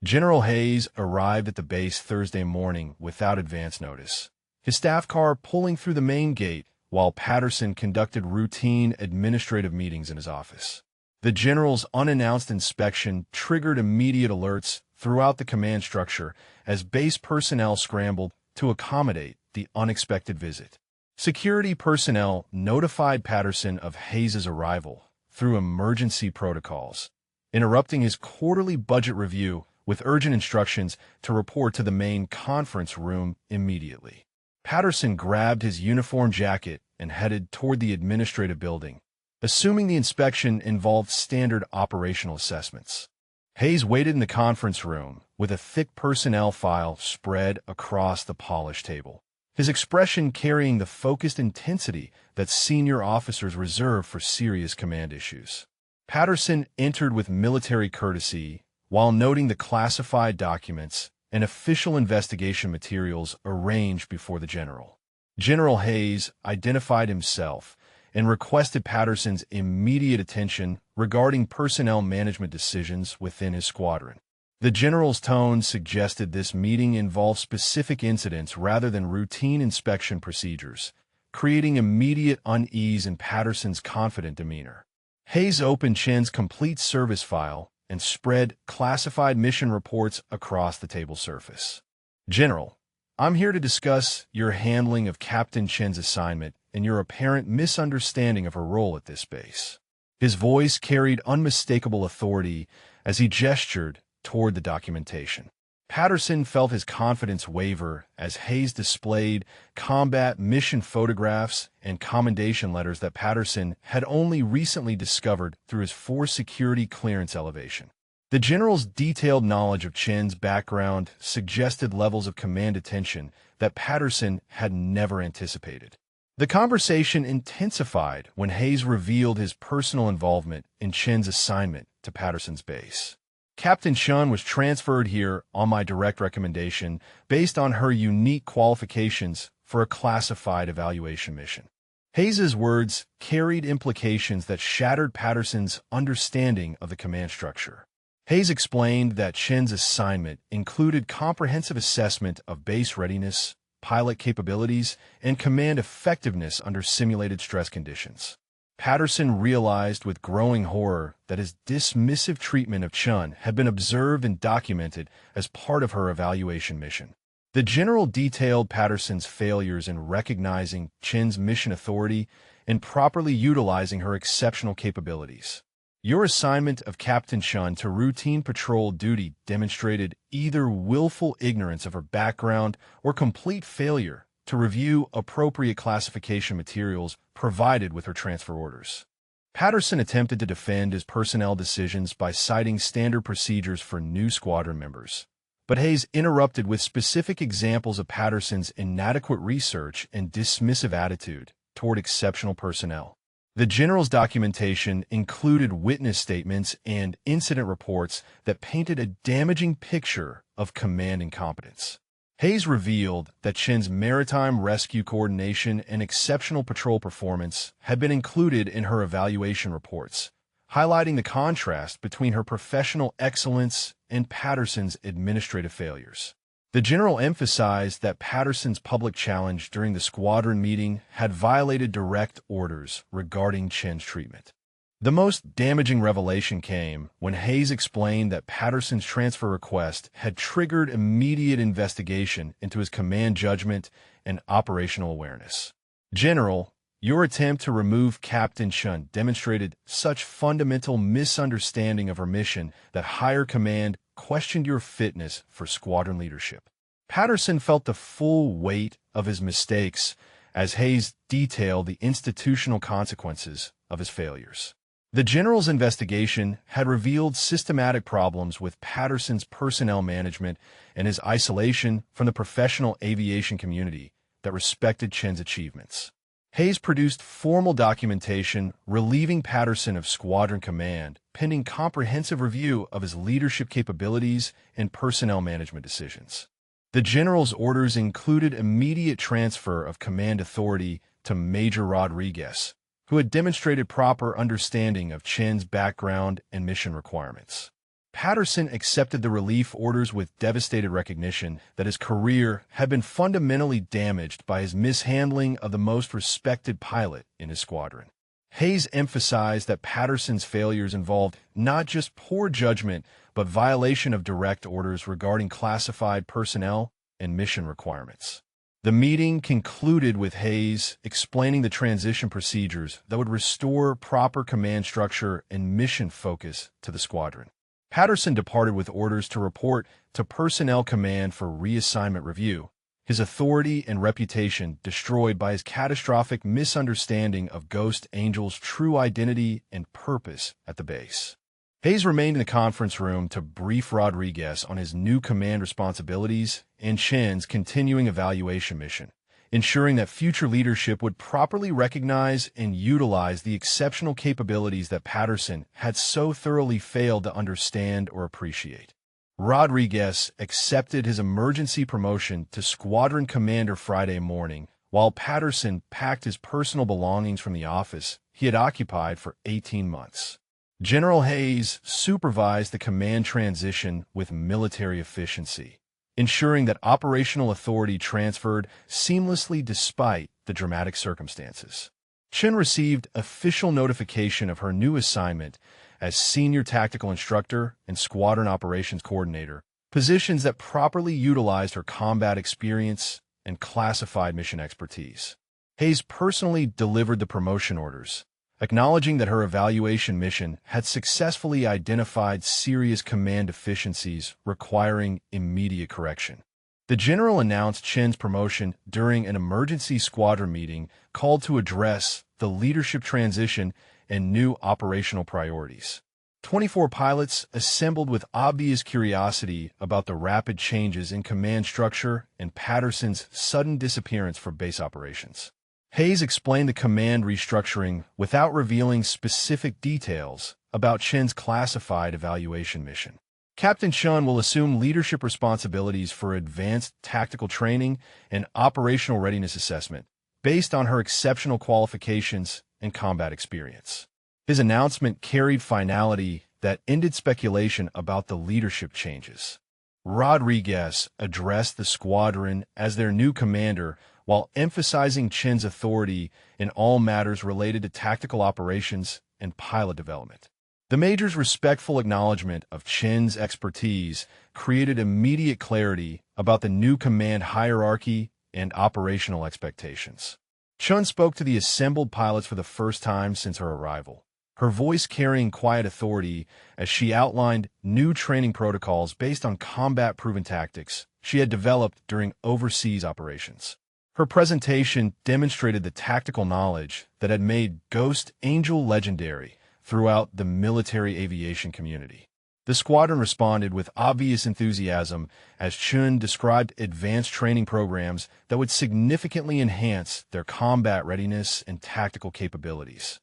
General Hayes arrived at the base Thursday morning without advance notice, his staff car pulling through the main gate while Patterson conducted routine administrative meetings in his office. The general's unannounced inspection triggered immediate alerts throughout the command structure as base personnel scrambled to accommodate the unexpected visit. Security personnel notified Patterson of Hayes' arrival through emergency protocols, interrupting his quarterly budget review with urgent instructions to report to the main conference room immediately. Patterson grabbed his uniform jacket and headed toward the administrative building, assuming the inspection involved standard operational assessments. Hayes waited in the conference room with a thick personnel file spread across the polished table, his expression carrying the focused intensity that senior officers reserve for serious command issues. Patterson entered with military courtesy while noting the classified documents and official investigation materials arranged before the general. General Hayes identified himself and requested Patterson's immediate attention regarding personnel management decisions within his squadron. The general's tone suggested this meeting involved specific incidents rather than routine inspection procedures, creating immediate unease in Patterson's confident demeanor. Hayes opened Chen's complete service file and spread classified mission reports across the table surface. General, I'm here to discuss your handling of Captain Chen's assignment and your apparent misunderstanding of her role at this base. His voice carried unmistakable authority as he gestured toward the documentation. Patterson felt his confidence waver as Hayes displayed combat mission photographs and commendation letters that Patterson had only recently discovered through his force security clearance elevation. The general's detailed knowledge of Chen's background suggested levels of command attention that Patterson had never anticipated. The conversation intensified when Hayes revealed his personal involvement in Chen's assignment to Patterson's base. Captain Chen was transferred here on my direct recommendation based on her unique qualifications for a classified evaluation mission. Hayes's words carried implications that shattered Patterson's understanding of the command structure. Hayes explained that Chen's assignment included comprehensive assessment of base readiness, pilot capabilities, and command effectiveness under simulated stress conditions. Patterson realized with growing horror that his dismissive treatment of Chen had been observed and documented as part of her evaluation mission. The general detailed Patterson's failures in recognizing Chen's mission authority and properly utilizing her exceptional capabilities. Your assignment of Captain Chen to routine patrol duty demonstrated either willful ignorance of her background or complete failure to review appropriate classification materials provided with her transfer orders. Patterson attempted to defend his personnel decisions by citing standard procedures for new squadron members, but Hayes interrupted with specific examples of Patterson's inadequate research and dismissive attitude toward exceptional personnel. The general's documentation included witness statements and incident reports that painted a damaging picture of command incompetence. Hayes revealed that Chen's maritime rescue coordination and exceptional patrol performance had been included in her evaluation reports, highlighting the contrast between her professional excellence and Patterson's administrative failures. The general emphasized that Patterson's public challenge during the squadron meeting had violated direct orders regarding Chen's treatment. The most damaging revelation came when Hayes explained that Patterson's transfer request had triggered immediate investigation into his command judgment and operational awareness. "General, your attempt to remove Captain Chen demonstrated such fundamental misunderstanding of her mission that higher command questioned your fitness for squadron leadership." Patterson felt the full weight of his mistakes as Hayes detailed the institutional consequences of his failures. The general's investigation had revealed systematic problems with Patterson's personnel management and his isolation from the professional aviation community that respected Chen's achievements. Hayes produced formal documentation relieving Patterson of squadron command, pending comprehensive review of his leadership capabilities and personnel management decisions. The general's orders included immediate transfer of command authority to Major Rodriguez, who had demonstrated proper understanding of Chen's background and mission requirements. Patterson accepted the relief orders with devastated recognition that his career had been fundamentally damaged by his mishandling of the most respected pilot in his squadron. Hayes emphasized that Patterson's failures involved not just poor judgment, but violation of direct orders regarding classified personnel and mission requirements. The meeting concluded with Hayes explaining the transition procedures that would restore proper command structure and mission focus to the squadron. Patterson departed with orders to report to Personnel Command for reassignment review, his authority and reputation destroyed by his catastrophic misunderstanding of Ghost Angel's true identity and purpose at the base. Hayes remained in the conference room to brief Rodriguez on his new command responsibilities and Chen's continuing evaluation mission, ensuring that future leadership would properly recognize and utilize the exceptional capabilities that Patterson had so thoroughly failed to understand or appreciate. Rodriguez accepted his emergency promotion to squadron commander Friday morning, while Patterson packed his personal belongings from the office he had occupied for 18 months. General Hayes supervised the command transition with military efficiency, ensuring that operational authority transferred seamlessly despite the dramatic circumstances. Chen received official notification of her new assignment as Senior Tactical Instructor and Squadron Operations Coordinator, positions that properly utilized her combat experience and classified mission expertise. Hayes personally delivered the promotion orders, acknowledging that her evaluation mission had successfully identified serious command deficiencies requiring immediate correction. The general announced Chen's promotion during an emergency squadron meeting called to address the leadership transition and new operational priorities. 24 pilots assembled with obvious curiosity about the rapid changes in command structure and Patterson's sudden disappearance from base operations. Hayes explained the command restructuring without revealing specific details about Chen's classified evaluation mission. Captain Chen will assume leadership responsibilities for advanced tactical training and operational readiness assessment based on her exceptional qualifications and combat experience. His announcement carried finality that ended speculation about the leadership changes. Rodriguez addressed the squadron as their new commander while emphasizing Chen's authority in all matters related to tactical operations and pilot development. The Major's respectful acknowledgement of Chen's expertise created immediate clarity about the new command hierarchy and operational expectations. Chen spoke to the assembled pilots for the first time since her arrival, her voice carrying quiet authority as she outlined new training protocols based on combat-proven tactics she had developed during overseas operations. Her presentation demonstrated the tactical knowledge that had made Ghost Angel legendary throughout the military aviation community. The squadron responded with obvious enthusiasm as Chen described advanced training programs that would significantly enhance their combat readiness and tactical capabilities.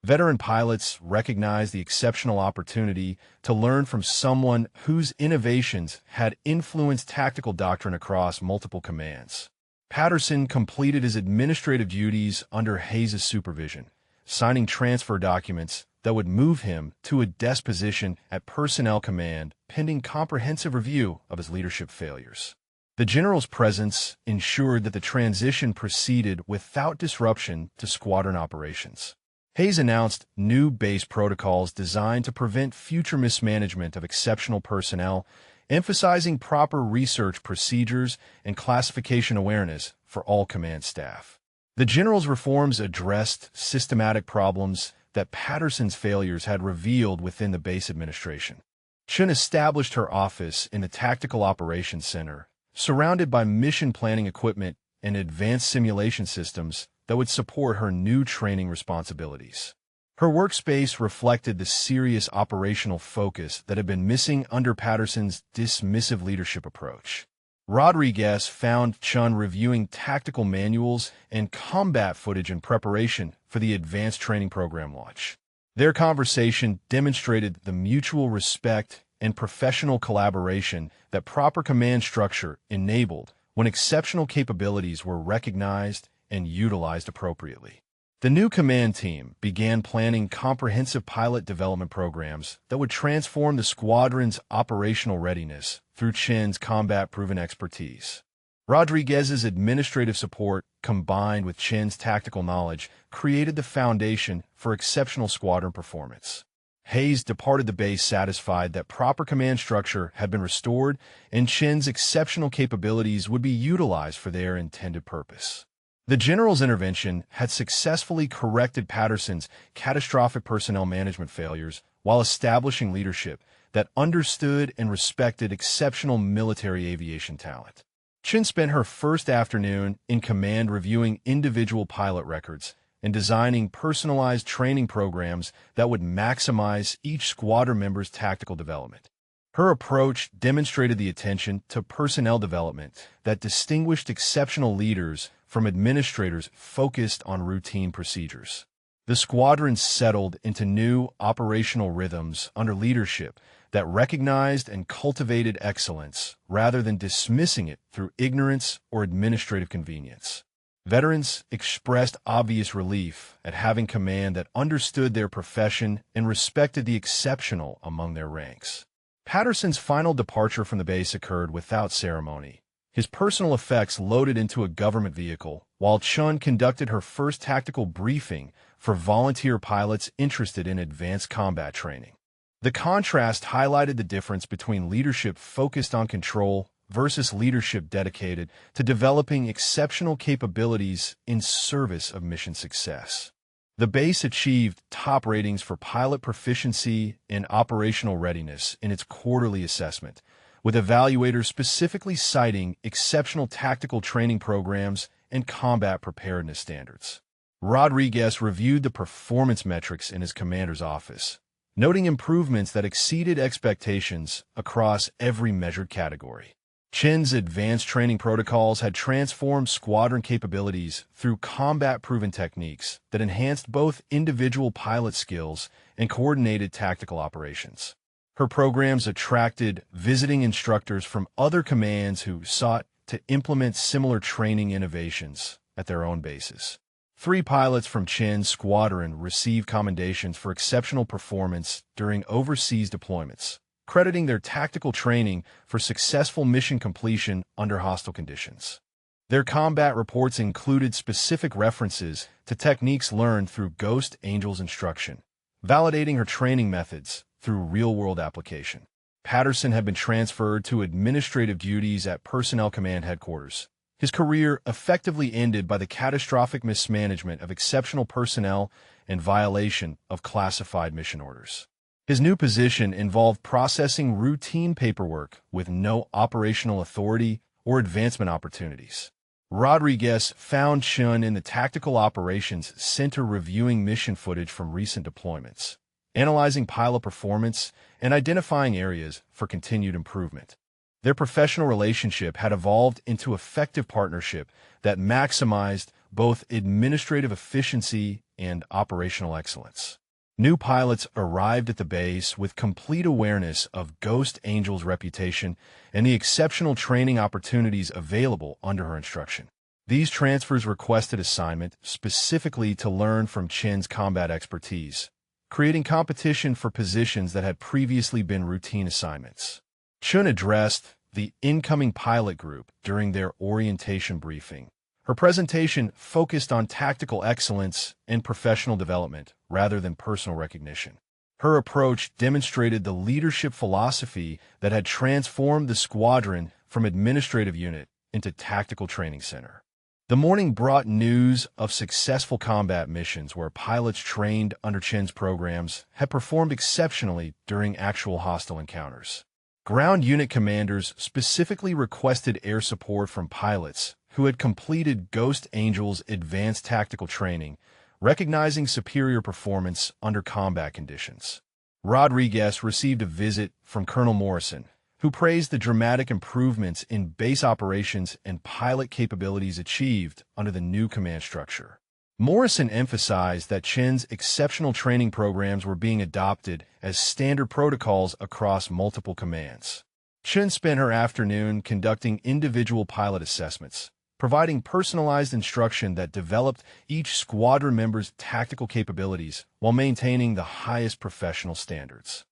Veteran pilots recognized the exceptional opportunity to learn from someone whose innovations had influenced tactical doctrine across multiple commands. Patterson completed his administrative duties under Hayes' supervision, signing transfer documents that would move him to a desk position at Personnel Command pending comprehensive review of his leadership failures. The general's presence ensured that the transition proceeded without disruption to squadron operations. Hayes announced new base protocols designed to prevent future mismanagement of exceptional personnel, emphasizing proper research procedures and classification awareness for all command staff. The general's reforms addressed systematic problems that Patterson's failures had revealed within the base administration. Chun established her office in the Tactical Operations Center, surrounded by mission planning equipment and advanced simulation systems that would support her new training responsibilities. Her workspace reflected the serious operational focus that had been missing under Patterson's dismissive leadership approach. Rodriguez found Chun reviewing tactical manuals and combat footage in preparation for the advanced training program launch. Their conversation demonstrated the mutual respect and professional collaboration that proper command structure enabled when exceptional capabilities were recognized and utilized appropriately. The new command team began planning comprehensive pilot development programs that would transform the squadron's operational readiness through Chin's combat-proven expertise. Rodriguez's administrative support, combined with Chin's tactical knowledge, created the foundation for exceptional squadron performance. Hayes departed the base satisfied that proper command structure had been restored and Chin's exceptional capabilities would be utilized for their intended purpose. The general's intervention had successfully corrected Patterson's catastrophic personnel management failures while establishing leadership that understood and respected exceptional military aviation talent. Chin spent her first afternoon in command reviewing individual pilot records and designing personalized training programs that would maximize each squadron member's tactical development. Her approach demonstrated the attention to personnel development that distinguished exceptional leaders from administrators focused on routine procedures. The squadron settled into new operational rhythms under leadership that recognized and cultivated excellence rather than dismissing it through ignorance or administrative convenience. Veterans expressed obvious relief at having command that understood their profession and respected the exceptional among their ranks. Patterson's final departure from the base occurred without ceremony. His personal effects loaded into a government vehicle, while Chun conducted her first tactical briefing for volunteer pilots interested in advanced combat training. The contrast highlighted the difference between leadership focused on control versus leadership dedicated to developing exceptional capabilities in service of mission success. The base achieved top ratings for pilot proficiency and operational readiness in its quarterly assessment, with evaluators specifically citing exceptional tactical training programs and combat preparedness standards. Rodriguez reviewed the performance metrics in his commander's office, noting improvements that exceeded expectations across every measured category. Chin's advanced training protocols had transformed squadron capabilities through combat-proven techniques that enhanced both individual pilot skills and coordinated tactical operations. Her programs attracted visiting instructors from other commands who sought to implement similar training innovations at their own bases. 3 pilots from Chin's squadron received commendations for exceptional performance during overseas deployments, crediting their tactical training for successful mission completion under hostile conditions. Their combat reports included specific references to techniques learned through Ghost Angel's instruction, validating her training methods through real-world application. Patterson had been transferred to administrative duties at Personnel Command Headquarters. His career effectively ended by the catastrophic mismanagement of exceptional personnel and violation of classified mission orders. His new position involved processing routine paperwork with no operational authority or advancement opportunities. Rodriguez found Chun in the Tactical Operations Center reviewing mission footage from recent deployments, analyzing pilot performance, and identifying areas for continued improvement. Their professional relationship had evolved into effective partnership that maximized both administrative efficiency and operational excellence. New pilots arrived at the base with complete awareness of Ghost Angel's reputation and the exceptional training opportunities available under her instruction. These transfers requested assignment specifically to learn from Chen's combat expertise, creating competition for positions that had previously been routine assignments. Chun addressed the incoming pilot group during their orientation briefing. Her presentation focused on tactical excellence and professional development rather than personal recognition. Her approach demonstrated the leadership philosophy that had transformed the squadron from administrative unit into tactical training center. The morning brought news of successful combat missions where pilots trained under Chen's programs had performed exceptionally during actual hostile encounters. Ground unit commanders specifically requested air support from pilots who had completed Ghost Angel's advanced tactical training, recognizing superior performance under combat conditions. Rodriguez received a visit from Colonel Morrison, who praised the dramatic improvements in base operations and pilot capabilities achieved under the new command structure. Morrison emphasized that Chen's exceptional training programs were being adopted as standard protocols across multiple commands. Chen spent her afternoon conducting individual pilot assessments, providing personalized instruction that developed each squadron member's tactical capabilities while maintaining the highest professional standards.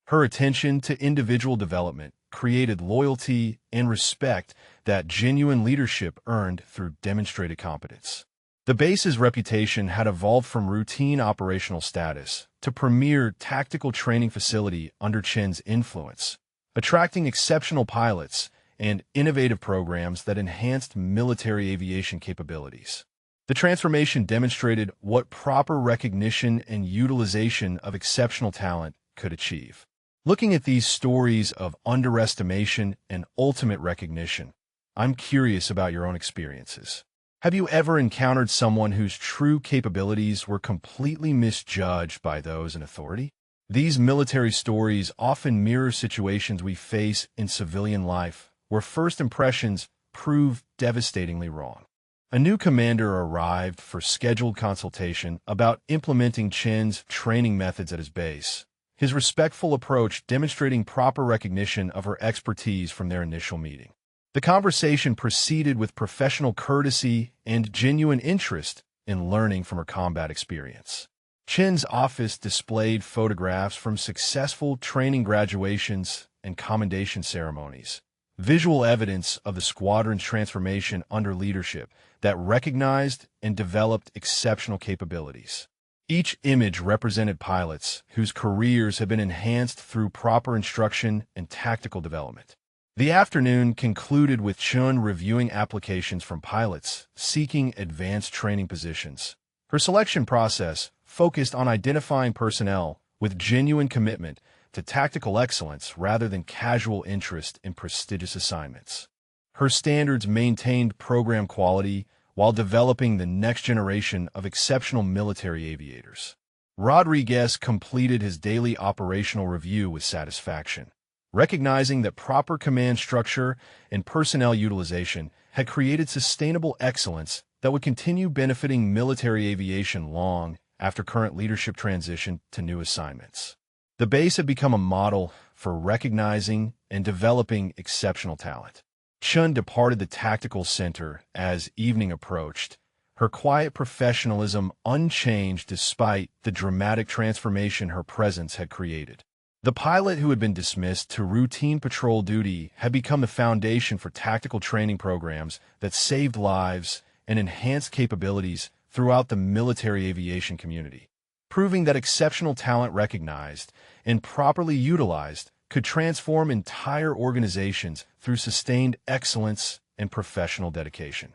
Her attention to individual development created loyalty and respect that genuine leadership earned through demonstrated competence. The base's reputation had evolved from routine operational status to premier tactical training facility under Chen's influence, attracting exceptional pilots and innovative programs that enhanced military aviation capabilities. The transformation demonstrated what proper recognition and utilization of exceptional talent could achieve. Looking at these stories of underestimation and ultimate recognition, I'm curious about your own experiences. Have you ever encountered someone whose true capabilities were completely misjudged by those in authority? These military stories often mirror situations we face in civilian life, where first impressions prove devastatingly wrong. A new commander arrived for scheduled consultation about implementing Chen's training methods at his base, his respectful approach demonstrating proper recognition of her expertise from their initial meeting. The conversation proceeded with professional courtesy and genuine interest in learning from her combat experience. Chen's office displayed photographs from successful training graduations and commendation ceremonies, visual evidence of the squadron's transformation under leadership that recognized and developed exceptional capabilities. Each image represented pilots whose careers had been enhanced through proper instruction and tactical development. The afternoon concluded with Chun reviewing applications from pilots seeking advanced training positions. Her selection process focused on identifying personnel with genuine commitment to tactical excellence rather than casual interest in prestigious assignments. Her standards maintained program quality while developing the next generation of exceptional military aviators. Rodriguez completed his daily operational review with satisfaction, recognizing that proper command structure and personnel utilization had created sustainable excellence that would continue benefiting military aviation long after current leadership transitioned to new assignments. The base had become a model for recognizing and developing exceptional talent. Chun departed the tactical center as evening approached, her quiet professionalism unchanged despite the dramatic transformation her presence had created. The pilot who had been dismissed to routine patrol duty had become the foundation for tactical training programs that saved lives and enhanced capabilities throughout the military aviation community, proving that exceptional talent recognized and properly utilized could transform entire organizations through sustained excellence and professional dedication.